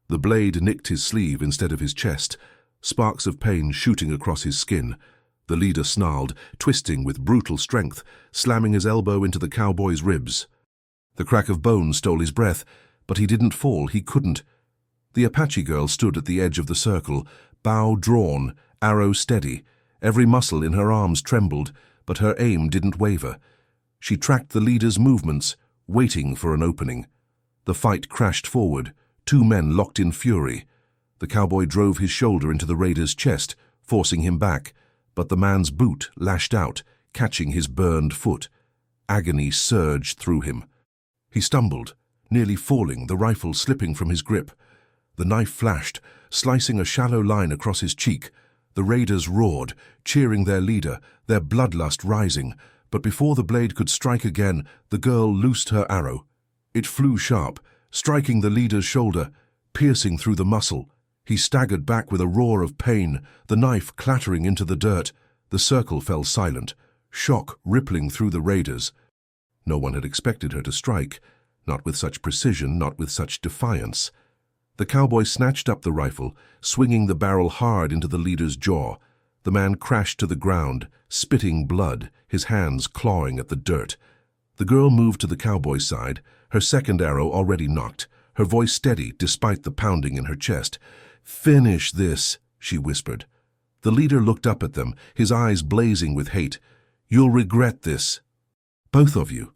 The blade nicked his sleeve instead of his chest, sparks of pain shooting across his skin. The leader snarled, twisting with brutal strength, slamming his elbow into the cowboy's ribs. The crack of bone stole his breath, but he didn't fall, he couldn't. The Apache girl stood at the edge of the circle, bow drawn, arrow steady. Every muscle in her arms trembled, but her aim didn't waver. She tracked the leader's movements, waiting for an opening. The fight crashed forward, two men locked in fury. The cowboy drove his shoulder into the raider's chest, forcing him back, but the man's boot lashed out, catching his burned foot. Agony surged through him. He stumbled, nearly falling, the rifle slipping from his grip. The knife flashed, slicing a shallow line across his cheek. The raiders roared, cheering their leader, their bloodlust rising, but before the blade could strike again, the girl loosed her arrow. It flew sharp, striking the leader's shoulder, piercing through the muscle. He staggered back with a roar of pain, the knife clattering into the dirt. The circle fell silent, shock rippling through the raiders. No one had expected her to strike, not with such precision, not with such defiance. The cowboy snatched up the rifle, swinging the barrel hard into the leader's jaw. The man crashed to the ground, spitting blood, his hands clawing at the dirt. The girl moved to the cowboy's side, her second arrow already knocked, her voice steady despite the pounding in her chest. "Finish this," she whispered. The leader looked up at them, his eyes blazing with hate. "You'll regret this. Both of you."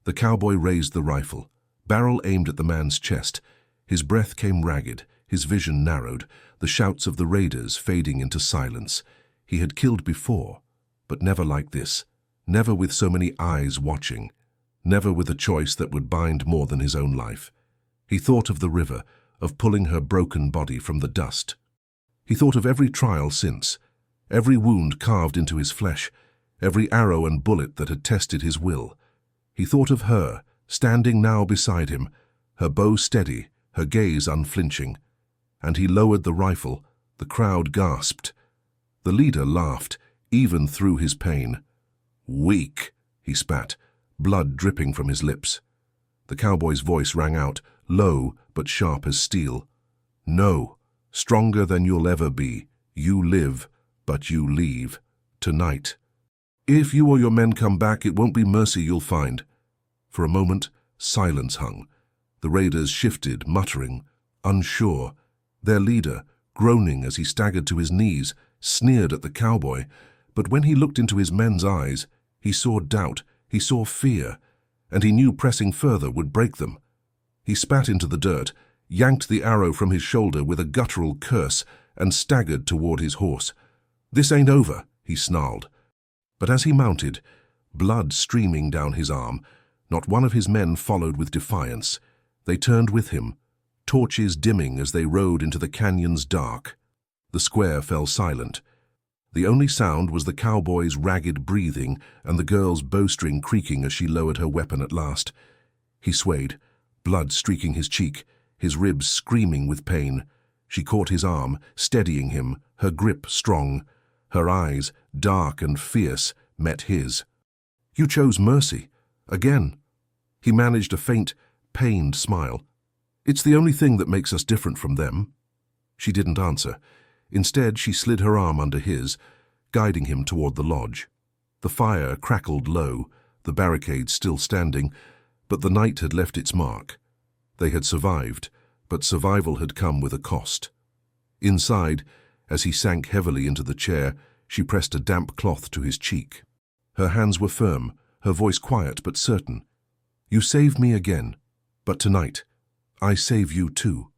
The cowboy raised the rifle, barrel aimed at the man's chest. His breath came ragged, his vision narrowed, the shouts of the raiders fading into silence. He had killed before, but never like this, never with so many eyes watching. never with a choice that would bind more than his own life. He thought of the river, of pulling her broken body from the dust. He thought of every trial since, every wound carved into his flesh, every arrow and bullet that had tested his will. He thought of her, standing now beside him, her bow steady, her gaze unflinching. And he lowered the rifle. The crowd gasped. The leader laughed, even through his pain. "Weak," he spat, blood dripping from his lips. The cowboy's voice rang out, low but sharp as steel. "No, stronger than you'll ever be. You live, but you leave. Tonight. If you or your men come back, it won't be mercy you'll find." For a moment, silence hung. The raiders shifted, muttering, unsure. Their leader, groaning as he staggered to his knees, sneered at the cowboy. But when he looked into his men's eyes, he saw doubt, he saw fear, and he knew pressing further would break them. He spat into the dirt, yanked the arrow from his shoulder with a guttural curse, and staggered toward his horse. "This ain't over," he snarled. But as he mounted, blood streaming down his arm, not one of his men followed with defiance. They turned with him, torches dimming as they rode into the canyon's dark. The square fell silent. The only sound was the cowboy's ragged breathing and the girl's bowstring creaking as she lowered her weapon at last. He swayed, blood streaking his cheek, his ribs screaming with pain. She caught his arm, steadying him, her grip strong. Her eyes, dark and fierce, met his. "You chose mercy. Again." He managed a faint, pained smile. "It's the only thing that makes us different from them." She didn't answer. Instead, she slid her arm under his, guiding him toward the lodge. The fire crackled low, the barricades still standing, but the night had left its mark. They had survived, but survival had come with a cost. Inside, as he sank heavily into the chair, she pressed a damp cloth to his cheek. Her hands were firm, her voice quiet but certain. "You saved me again, but tonight, I save you too."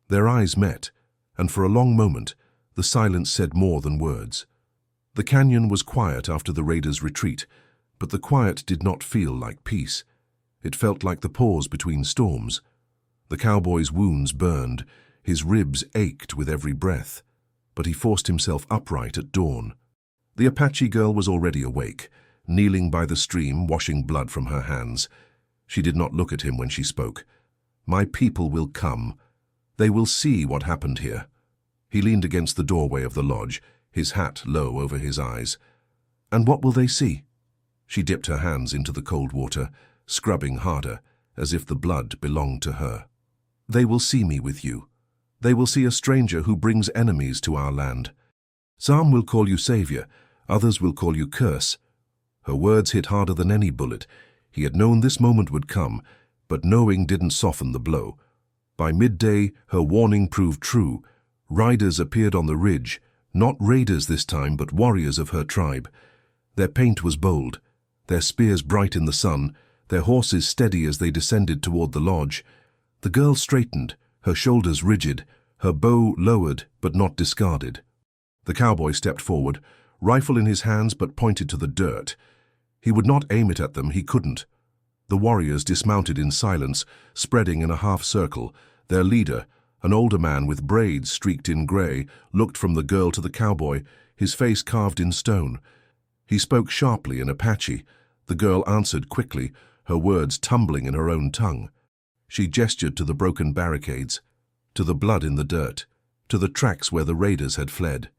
Their eyes met, and for a long moment, the silence said more than words. The canyon was quiet after the raiders' retreat, but the quiet did not feel like peace. It felt like the pause between storms. The cowboy's wounds burned, his ribs ached with every breath, but he forced himself upright at dawn. The Apache girl was already awake, kneeling by the stream, washing blood from her hands. She did not look at him when she spoke. "My people will come. They will see what happened here." He leaned against the doorway of the lodge, his hat low over his eyes. "And what will they see?" She dipped her hands into the cold water, scrubbing harder, as if the blood belonged to her. "They will see me with you. They will see a stranger who brings enemies to our land. Some will call you savior, others will call you curse." Her words hit harder than any bullet. He had known this moment would come, but knowing didn't soften the blow. By midday, her warning proved true. Riders appeared on the ridge, not raiders this time, but warriors of her tribe. Their paint was bold, their spears bright in the sun, their horses steady as they descended toward the lodge. The girl straightened, her shoulders rigid, her bow lowered but not discarded. The cowboy stepped forward, rifle in his hands but pointed to the dirt. He would not aim it at them, he couldn't. The warriors dismounted in silence, spreading in a half circle. Their leader, an older man with braids streaked in gray, looked from the girl to the cowboy, his face carved in stone. He spoke sharply in Apache. The girl answered quickly, her words tumbling in her own tongue. She gestured to the broken barricades, to the blood in the dirt, to the tracks where the raiders had fled.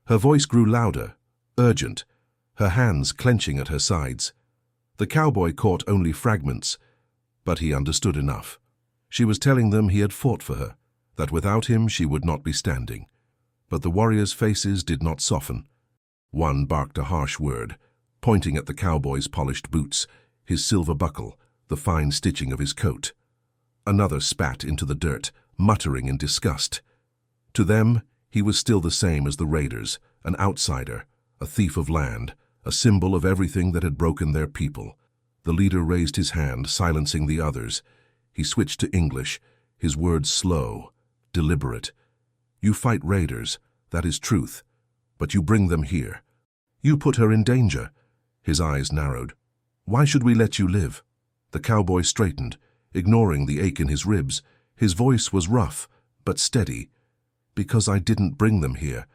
Her voice grew louder, urgent, her hands clenching at her sides. The cowboy caught only fragments, but he understood enough. She was telling them he had fought for her, that without him she would not be standing. But the warriors' faces did not soften. One barked a harsh word, pointing at the cowboy's polished boots, his silver buckle, the fine stitching of his coat. Another spat into the dirt, muttering in disgust. To them, he was still the same as the raiders, an outsider, a thief of land, a symbol of everything that had broken their people. The leader raised his hand, silencing the others. He switched to English, his words slow, deliberate. "You fight raiders, that is truth, but you bring them here. You put her in danger." His eyes narrowed. "Why should we let you live?" The cowboy straightened, ignoring the ache in his ribs. His voice was rough, but steady. "Because I didn't bring them here.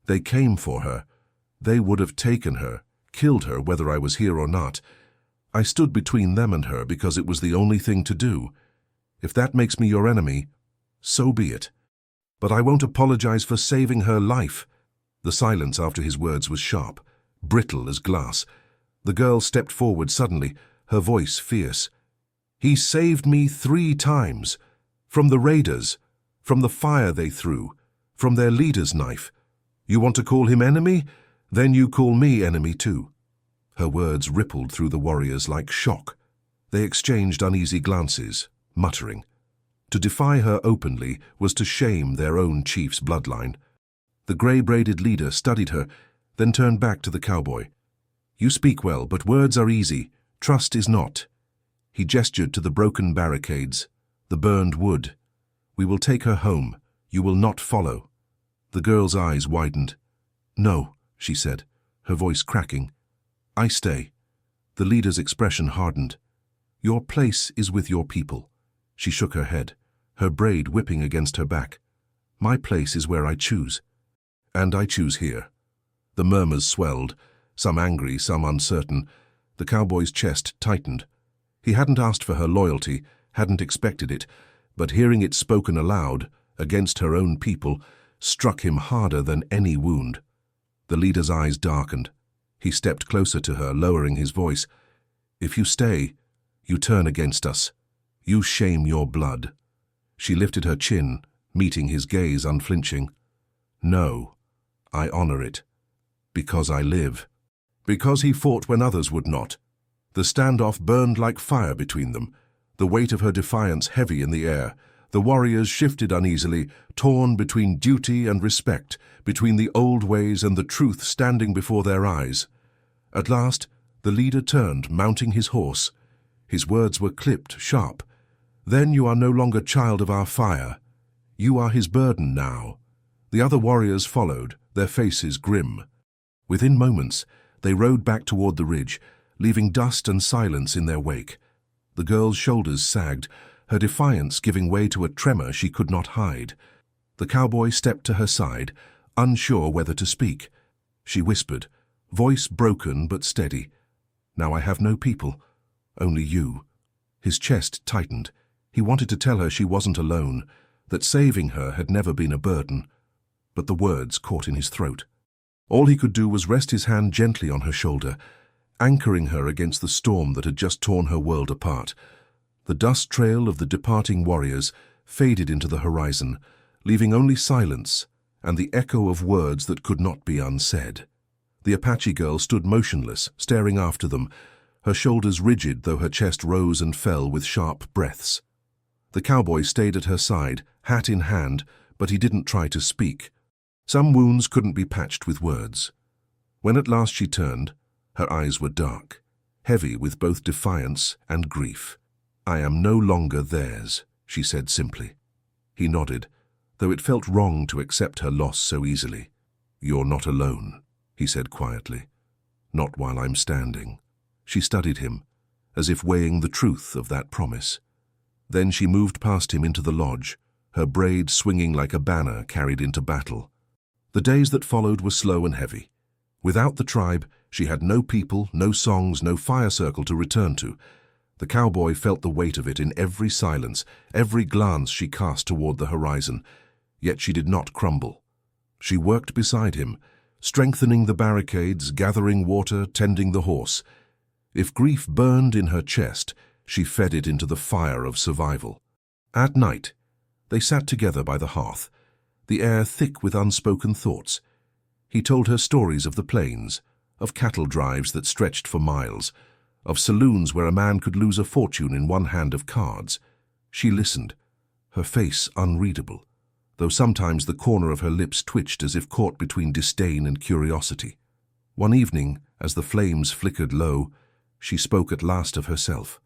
They came for her. They would have taken her, killed her whether I was here or not. I stood between them and her because it was the only thing to do. If that makes me your enemy, so be it. But I won't apologize for saving her life." The silence after his words was sharp, brittle as glass. The girl stepped forward suddenly, her voice fierce. "He saved me 3 times. From the raiders, from the fire they threw, from their leader's knife. You want to call him enemy? Then you call me enemy too." Her words rippled through the warriors like shock. They exchanged uneasy glances, muttering. To defy her openly was to shame their own chief's bloodline. The grey-braided leader studied her, then turned back to the cowboy. "You speak well, but words are easy. Trust is not." He gestured to the broken barricades, the burned wood. "We will take her home. You will not follow." The girl's eyes widened. "No," she said, her voice cracking. "I stay." The leader's expression hardened. "Your place is with your people." She shook her head, her braid whipping against her back. "My place is where I choose. And I choose here." The murmurs swelled, some angry, some uncertain. The cowboy's chest tightened. He hadn't asked for her loyalty, hadn't expected it, but hearing it spoken aloud, against her own people, struck him harder than any wound. The leader's eyes darkened. He stepped closer to her, lowering his voice. "If you stay, you turn against us. You shame your blood." She lifted her chin, meeting his gaze unflinching. "No, I honor it. Because I live." Because he fought when others would not. The standoff burned like fire between them, the weight of her defiance heavy in the air. The warriors shifted uneasily, torn between duty and respect, between the old ways and the truth standing before their eyes. At last, the leader turned, mounting his horse. His words were clipped, sharp. "Then you are no longer child of our fire. You are his burden now." The other warriors followed, their faces grim. Within moments, they rode back toward the ridge, leaving dust and silence in their wake. The girl's shoulders sagged, her defiance giving way to a tremor she could not hide. The cowboy stepped to her side, unsure whether to speak. She whispered, voice broken but steady. "Now I have no people, only you." His chest tightened. He wanted to tell her she wasn't alone, that saving her had never been a burden. But the words caught in his throat. All he could do was rest his hand gently on her shoulder, anchoring her against the storm that had just torn her world apart. The dust trail of the departing warriors faded into the horizon, leaving only silence and the echo of words that could not be unsaid. The Apache girl stood motionless, staring after them, her shoulders rigid though her chest rose and fell with sharp breaths. The cowboy stayed at her side, hat in hand, but he didn't try to speak. Some wounds couldn't be patched with words. When at last she turned, her eyes were dark, heavy with both defiance and grief. "I am no longer theirs," she said simply. He nodded, though it felt wrong to accept her loss so easily. "You're not alone," he said quietly. "Not while I'm standing." She studied him, as if weighing the truth of that promise. Then she moved past him into the lodge, her braid swinging like a banner carried into battle. The days that followed were slow and heavy. Without the tribe, she had no people, no songs, no fire circle to return to. The cowboy felt the weight of it in every silence, every glance she cast toward the horizon. Yet she did not crumble. She worked beside him, strengthening the barricades, gathering water, tending the horse. If grief burned in her chest, she fed it into the fire of survival. At night, they sat together by the hearth, the air thick with unspoken thoughts. He told her stories of the plains, of cattle drives that stretched for miles, of saloons where a man could lose a fortune in one hand of cards. She listened, her face unreadable, though sometimes the corner of her lips twitched as if caught between disdain and curiosity. One evening, as the flames flickered low, she spoke at last of herself.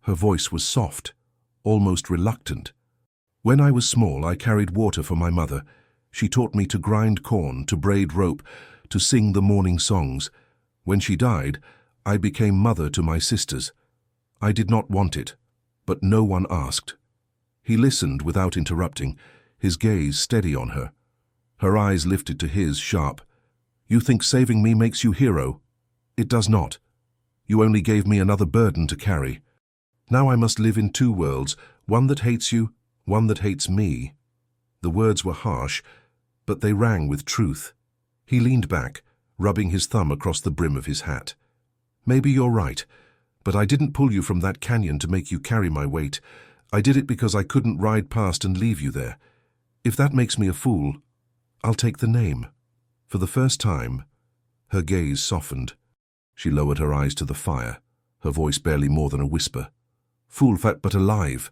Her voice was soft, almost reluctant. "When I was small, I carried water for my mother. She taught me to grind corn, to braid rope, to sing the morning songs. When she died, I became mother to my sisters. I did not want it, but no one asked. He listened without interrupting, his gaze steady on her. Her eyes lifted to his, sharp. You think saving me makes you hero? It does not. You only gave me another burden to carry. Now I must live in two worlds, one that hates you, one that hates me. The words were harsh, but they rang with truth. He leaned back, rubbing his thumb across the brim of his hat. Maybe you're right, but I didn't pull you from that canyon to make you carry my weight. I did it because I couldn't ride past and leave you there. If that makes me a fool, I'll take the name. For the first time, her gaze softened. She lowered her eyes to the fire, her voice barely more than a whisper. Fool fat but alive.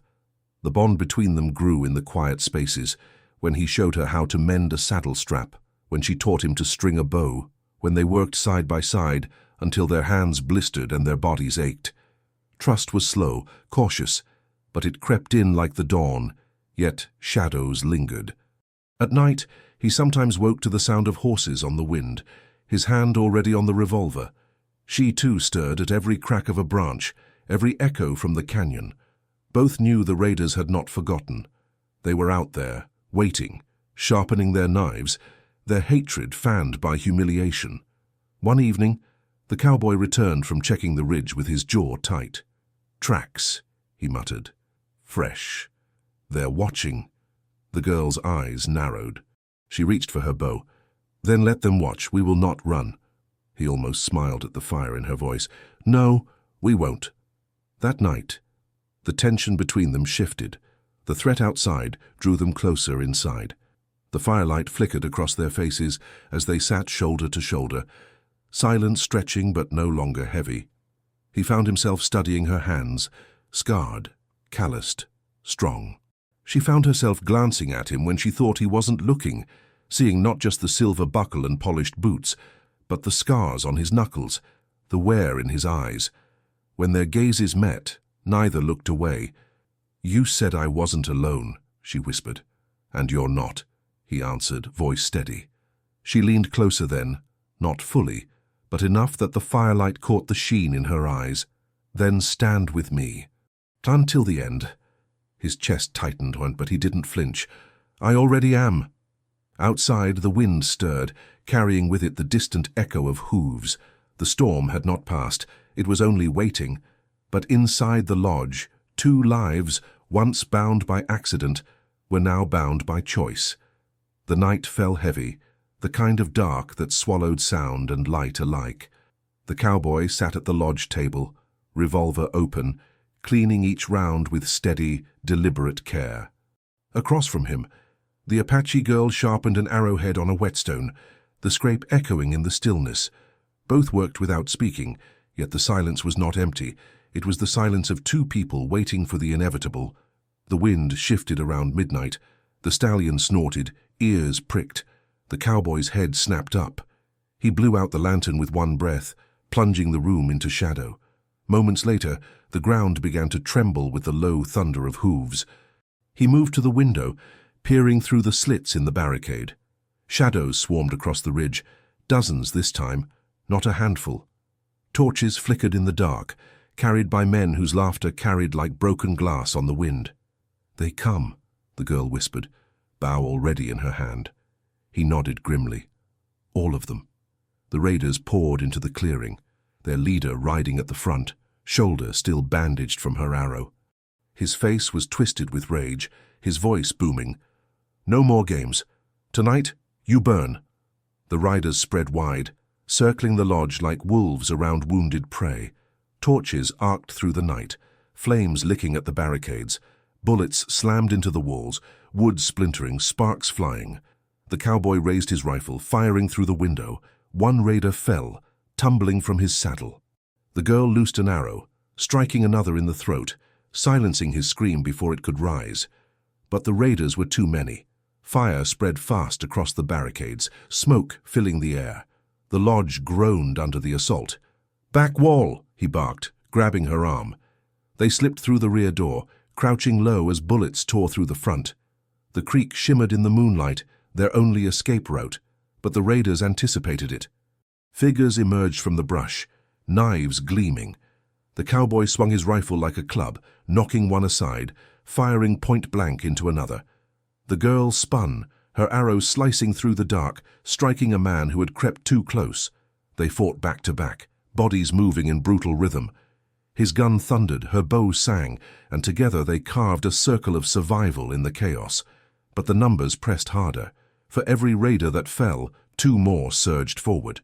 The bond between them grew in the quiet spaces, when he showed her how to mend a saddle strap, when she taught him to string a bow, when they worked side by side until their hands blistered and their bodies ached. Trust was slow, cautious, but it crept in like the dawn, yet shadows lingered. At night, he sometimes woke to the sound of horses on the wind, his hand already on the revolver. She too stirred at every crack of a branch, every echo from the canyon. Both knew the raiders had not forgotten. They were out there, waiting, sharpening their knives, their hatred fanned by humiliation. One evening, the cowboy returned from checking the ridge with his jaw tight. Tracks, he muttered. Fresh. They're watching. The girl's eyes narrowed. She reached for her bow. Then let them watch. We will not run. He almost smiled at the fire in her voice. No, we won't. That night, the tension between them shifted. The threat outside drew them closer inside. The firelight flickered across their faces as they sat shoulder to shoulder, silent, stretching but no longer heavy. He found himself studying her hands, scarred, calloused, strong. She found herself glancing at him when she thought he wasn't looking, seeing not just the silver buckle and polished boots, but the scars on his knuckles, the wear in his eyes. When their gazes met, neither looked away. You said I wasn't alone, she whispered. And you're not, he answered, voice steady. She leaned closer then, not fully, but enough that the firelight caught the sheen in her eyes. Then stand with me. Until the end. His chest tightened, but he didn't flinch. I already am. Outside, the wind stirred, carrying with it the distant echo of hooves. The storm had not passed. It was only waiting. But inside the lodge, two lives, once bound by accident, were now bound by choice. The night fell heavy, the kind of dark that swallowed sound and light alike. The cowboy sat at the lodge table, revolver open, cleaning each round with steady, deliberate care. Across from him, the Apache girl sharpened an arrowhead on a whetstone, the scrape echoing in the stillness. Both worked without speaking, yet the silence was not empty. It was the silence of two people waiting for the inevitable. The wind shifted around midnight. The stallion snorted, ears pricked. The cowboy's head snapped up. He blew out the lantern with one breath, plunging the room into shadow. Moments later, the ground began to tremble with the low thunder of hooves. He moved to the window, peering through the slits in the barricade. Shadows swarmed across the ridge, dozens this time, not a handful. Torches flickered in the dark, carried by men whose laughter carried like broken glass on the wind. They come, the girl whispered, bow already in her hand. He nodded grimly. All of them. The raiders poured into the clearing, their leader riding at the front, shoulder still bandaged from her arrow. His face was twisted with rage, his voice booming. No more games. Tonight, you burn. The riders spread wide, circling the lodge like wolves around wounded prey. Torches arced through the night, flames licking at the barricades. Bullets slammed into the walls, wood splintering, sparks flying. The cowboy raised his rifle, firing through the window. One raider fell, tumbling from his saddle. The girl loosed an arrow, striking another in the throat, silencing his scream before it could rise. But the raiders were too many. Fire spread fast across the barricades, smoke filling the air. The lodge groaned under the assault. "Back wall!" he barked, grabbing her arm. They slipped through the rear door, crouching low as bullets tore through the front. The creek shimmered in the moonlight, their only escape route, but the raiders anticipated it. Figures emerged from the brush, knives gleaming. The cowboy swung his rifle like a club, knocking one aside, firing point blank into another. The girl spun, her arrow slicing through the dark, striking a man who had crept too close. They fought back to back, bodies moving in brutal rhythm. His gun thundered, her bow sang, and together they carved a circle of survival in the chaos. But the numbers pressed harder. For every raider that fell, 2 more surged forward.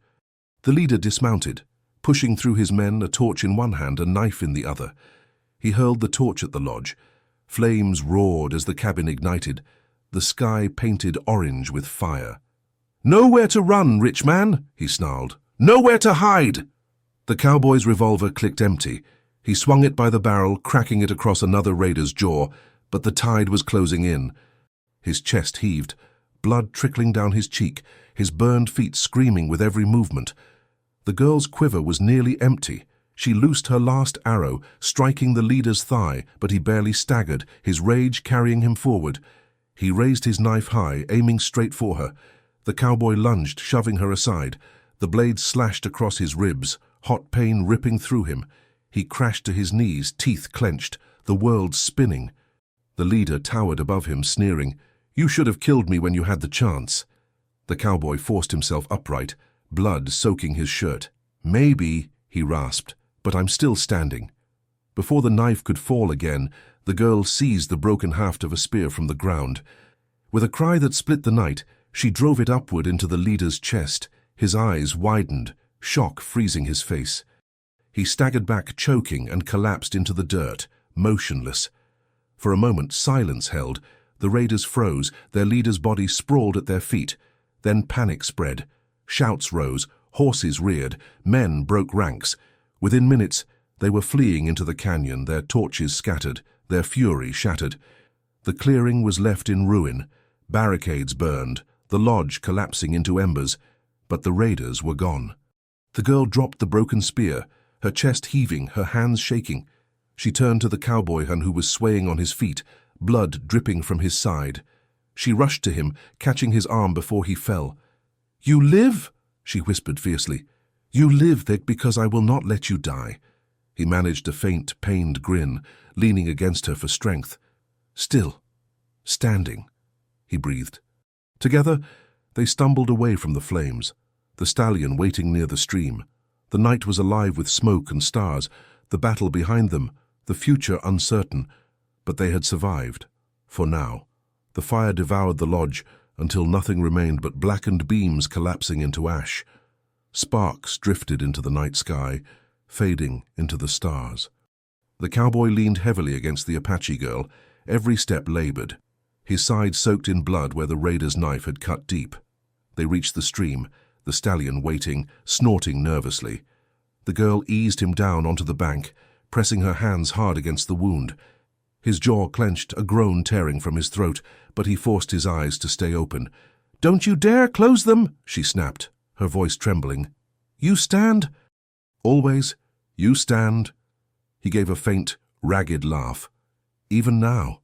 The leader dismounted, pushing through his men, a torch in one hand, a knife in the other. He hurled the torch at the lodge. Flames roared as the cabin ignited, the sky painted orange with fire. "Nowhere to run, rich man," he snarled. "Nowhere to hide!" The cowboy's revolver clicked empty. He swung it by the barrel, cracking it across another raider's jaw, but the tide was closing in. His chest heaved, blood trickling down his cheek, his burned feet screaming with every movement. The girl's quiver was nearly empty. She loosed her last arrow, striking the leader's thigh, but he barely staggered, his rage carrying him forward. He raised his knife high, aiming straight for her. The cowboy lunged, shoving her aside. The blade slashed across his ribs, hot pain ripping through him. He crashed to his knees, teeth clenched, the world spinning. The leader towered above him, sneering, "You should have killed me when you had the chance." The cowboy forced himself upright, blood soaking his shirt. "Maybe," he rasped, "but I'm still standing." Before the knife could fall again, the girl seized the broken haft of a spear from the ground. With a cry that split the night, she drove it upward into the leader's chest. His eyes widened, shock freezing his face. He staggered back, choking, and collapsed into the dirt, motionless. For a moment, silence held. The raiders froze, their leader's body sprawled at their feet. Then panic spread. Shouts rose, horses reared, men broke ranks. Within minutes, they were fleeing into the canyon, their torches scattered, their fury shattered. The clearing was left in ruin, barricades burned, the lodge collapsing into embers, but the raiders were gone. The girl dropped the broken spear, her chest heaving, her hands shaking. She turned to the cowboy who was swaying on his feet, blood dripping from his side. She rushed to him, catching his arm before he fell. "You live?" she whispered fiercely. "You live, Vic, because I will not let you die." He managed a faint, pained grin, leaning against her for strength. "Still, standing," he breathed. Together, they stumbled away from the flames, the stallion waiting near the stream. The night was alive with smoke and stars, the battle behind them, the future uncertain, but they had survived, for now. The fire devoured the lodge until nothing remained but blackened beams collapsing into ash. Sparks drifted into the night sky, fading into the stars. The cowboy leaned heavily against the Apache girl, every step labored, his side soaked in blood where the raider's knife had cut deep. They reached the stream, the stallion waiting, snorting nervously. The girl eased him down onto the bank, pressing her hands hard against the wound. His jaw clenched, a groan tearing from his throat, but he forced his eyes to stay open. "Don't you dare close them!" she snapped, her voice trembling. "You stand?" "Always. You stand." He gave a faint, ragged laugh. "Even now.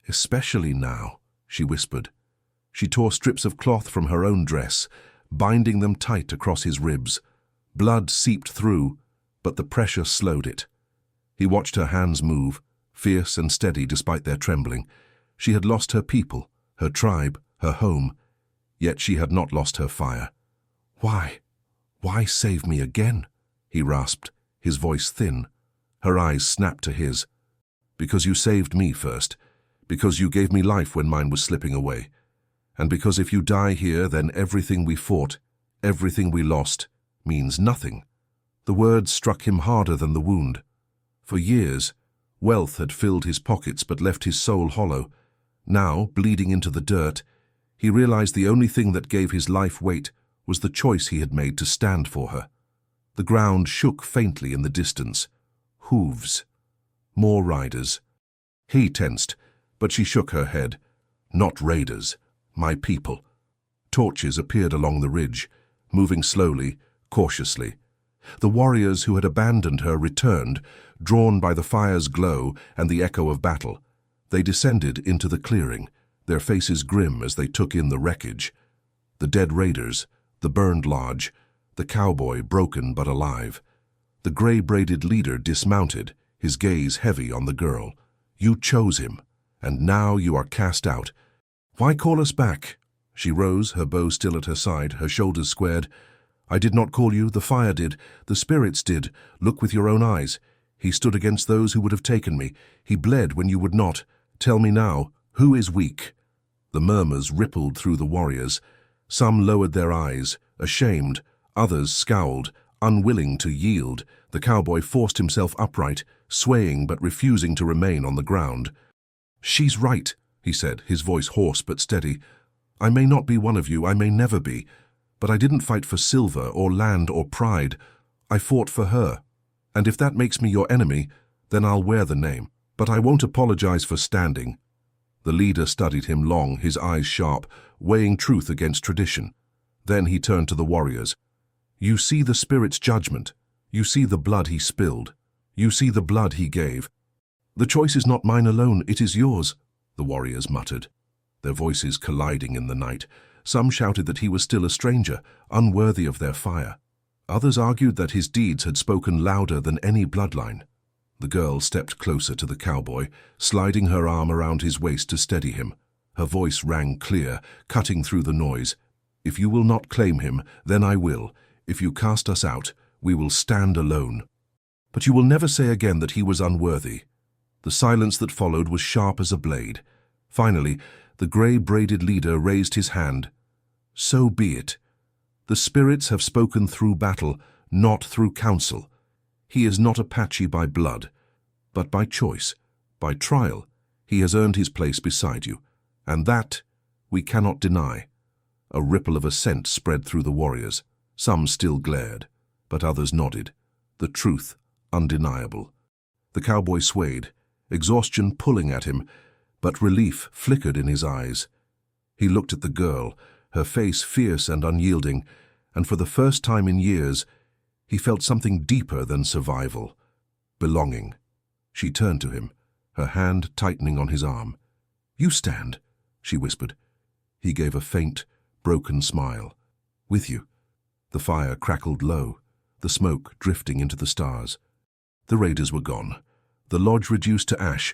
Especially now," she whispered. She tore strips of cloth from her own dress, binding them tight across his ribs. Blood seeped through, but the pressure slowed it. He watched her hands move, fierce and steady despite their trembling. She had lost her people, her tribe, her home, yet she had not lost her fire. "Why? Why save me again?" he rasped, his voice thin. Her eyes snapped to his. "Because you saved me first, because you gave me life when mine was slipping away, and because if you die here, then everything we fought, everything we lost, means nothing." The words struck him harder than the wound. For years, wealth had filled his pockets but left his soul hollow. Now, bleeding into the dirt, he realized the only thing that gave his life weight was the choice he had made to stand for her. The ground shook faintly in the distance. Hooves. More riders. He tensed, but she shook her head. "Not raiders. My people." Torches appeared along the ridge, moving slowly, cautiously. The warriors who had abandoned her returned, drawn by the fire's glow and the echo of battle. They descended into the clearing, their faces grim as they took in the wreckage. The dead raiders, the burned lodge, the cowboy broken but alive. The gray-braided leader dismounted, his gaze heavy on the girl. "You chose him, and now you are cast out. Why call us back?" She rose, her bow still at her side, her shoulders squared. "I did not call you, the fire did, the spirits did. Look with your own eyes. He stood against those who would have taken me. He bled when you would not. Tell me now, who is weak?" The murmurs rippled through the warriors. Some lowered their eyes, ashamed. Others scowled, unwilling to yield. The cowboy forced himself upright, swaying but refusing to remain on the ground. "She's right," he said, his voice hoarse but steady. "I may not be one of you, I may never be, but I didn't fight for silver or land or pride. I fought for her. And if that makes me your enemy, then I'll wear the name. But I won't apologize for standing." The leader studied him long, his eyes sharp, weighing truth against tradition. Then he turned to the warriors. "You see the spirit's judgment. You see the blood he spilled. You see the blood he gave. The choice is not mine alone, it is yours," the warriors muttered, their voices colliding in the night. Some shouted that he was still a stranger, unworthy of their fire. Others argued that his deeds had spoken louder than any bloodline. The girl stepped closer to the cowboy, sliding her arm around his waist to steady him. Her voice rang clear, cutting through the noise. "If you will not claim him, then I will. If you cast us out, we will stand alone. But you will never say again that he was unworthy." The silence that followed was sharp as a blade. Finally, the gray-braided leader raised his hand. "So be it. The spirits have spoken through battle, not through counsel. He is not Apache by blood, but by choice, by trial. He has earned his place beside you, and that we cannot deny." A ripple of assent spread through the warriors. Some still glared, but others nodded. The truth undeniable. The cowboy swayed, exhaustion pulling at him, but relief flickered in his eyes. He looked at the girl, her face fierce and unyielding, and for the first time in years, he felt something deeper than survival. Belonging. She turned to him, her hand tightening on his arm. "You stand," she whispered. He gave a faint, broken smile. "With you." The fire crackled low, the smoke drifting into the stars. The raiders were gone, the lodge reduced to ash,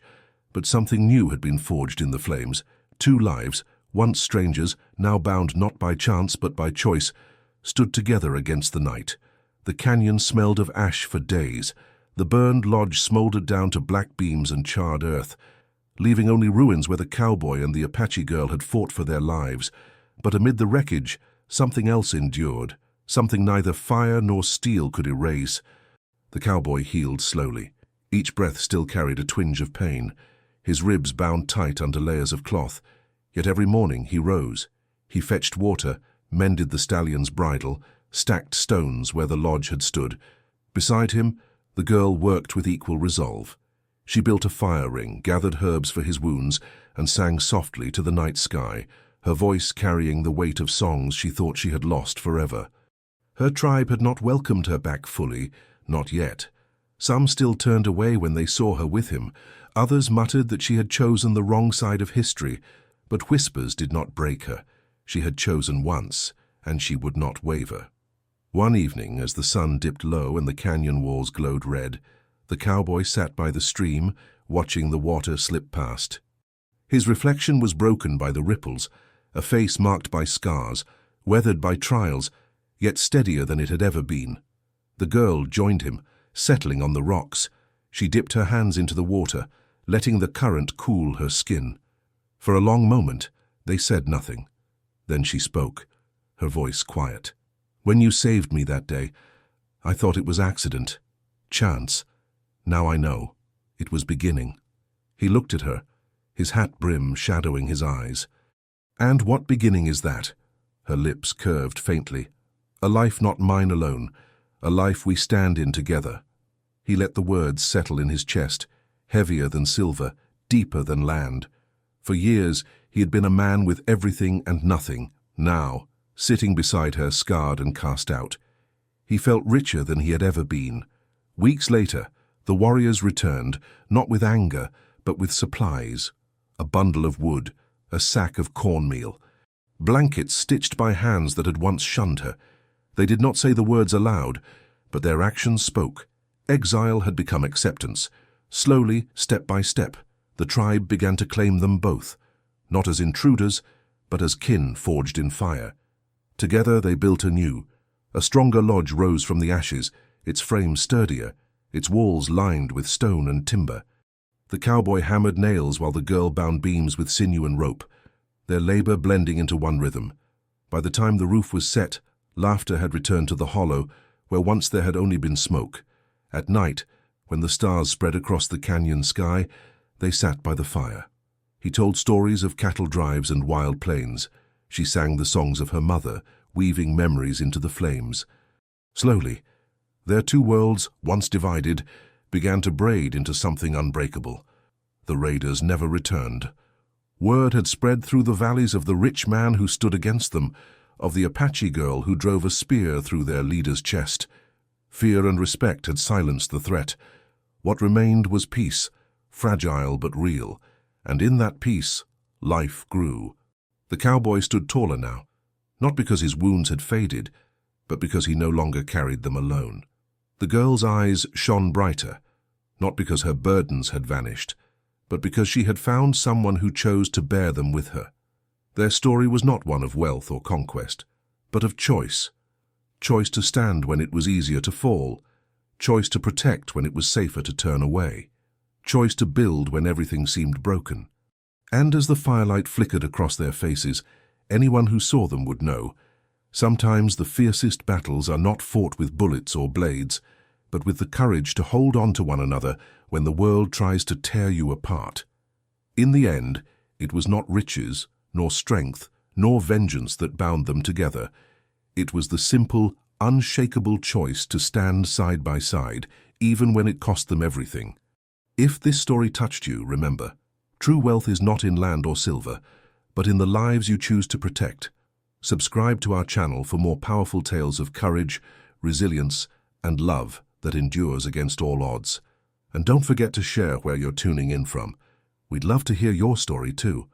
but something new had been forged in the flames. Two lives, once strangers, now bound not by chance but by choice, stood together against the night. The canyon smelled of ash for days. The burned lodge smoldered down to black beams and charred earth, leaving only ruins where the cowboy and the Apache girl had fought for their lives. But amid the wreckage, something else endured, something neither fire nor steel could erase. The cowboy healed slowly. Each breath still carried a twinge of pain, his ribs bound tight under layers of cloth. Yet every morning he rose. He fetched water, mended the stallion's bridle, stacked stones where the lodge had stood. Beside him, the girl worked with equal resolve. She built a fire ring, gathered herbs for his wounds, and sang softly to the night sky, her voice carrying the weight of songs she thought she had lost forever. Her tribe had not welcomed her back fully, not yet. Some still turned away when they saw her with him. Others muttered that she had chosen the wrong side of history, but whispers did not break her. She had chosen once, and she would not waver. One evening, as the sun dipped low and the canyon walls glowed red, the cowboy sat by the stream, watching the water slip past. His reflection was broken by the ripples, a face marked by scars, weathered by trials, yet steadier than it had ever been. The girl joined him, settling on the rocks. She dipped her hands into the water, letting the current cool her skin. For a long moment, they said nothing. Then she spoke, her voice quiet. "When you saved me that day, I thought it was accident, chance. Now I know. It was beginning." He looked at her, his hat brim shadowing his eyes. "And what beginning is that?" Her lips curved faintly. "A life not mine alone, a life we stand in together." He let the words settle in his chest, heavier than silver, deeper than land. For years, he had been a man with everything and nothing. Now, sitting beside her, scarred and cast out, he felt richer than he had ever been. Weeks later, the warriors returned, not with anger, but with supplies. A bundle of wood, a sack of cornmeal, blankets stitched by hands that had once shunned her. They did not say the words aloud, but their actions spoke. Exile had become acceptance. Slowly, step by step, the tribe began to claim them both, not as intruders, but as kin forged in fire. Together they built anew. A stronger lodge rose from the ashes, its frame sturdier, its walls lined with stone and timber. The cowboy hammered nails while the girl bound beams with sinew and rope, their labor blending into one rhythm. By the time the roof was set, laughter had returned to the hollow where once there had only been smoke. At night, when the stars spread across the canyon sky, they sat by the fire. He told stories of cattle drives and wild plains. She sang the songs of her mother, weaving memories into the flames. Slowly, their two worlds, once divided, began to braid into something unbreakable. The raiders never returned. Word had spread through the valleys of the rich man who stood against them, of the Apache girl who drove a spear through their leader's chest. Fear and respect had silenced the threat. What remained was peace, fragile but real, and in that peace, life grew. The cowboy stood taller now, not because his wounds had faded, but because he no longer carried them alone. The girl's eyes shone brighter, not because her burdens had vanished, but because she had found someone who chose to bear them with her. Their story was not one of wealth or conquest, but of choice. Choice to stand when it was easier to fall, choice to protect when it was safer to turn away, choice to build when everything seemed broken. And as the firelight flickered across their faces, anyone who saw them would know, sometimes the fiercest battles are not fought with bullets or blades, but with the courage to hold on to one another when the world tries to tear you apart. In the end, it was not riches, nor strength, nor vengeance that bound them together. It was the simple, unshakable choice to stand side by side, even when it cost them everything. If this story touched you, remember, true wealth is not in land or silver, but in the lives you choose to protect. Subscribe to our channel for more powerful tales of courage, resilience, and love that endures against all odds. And don't forget to share where you're tuning in from. We'd love to hear your story too.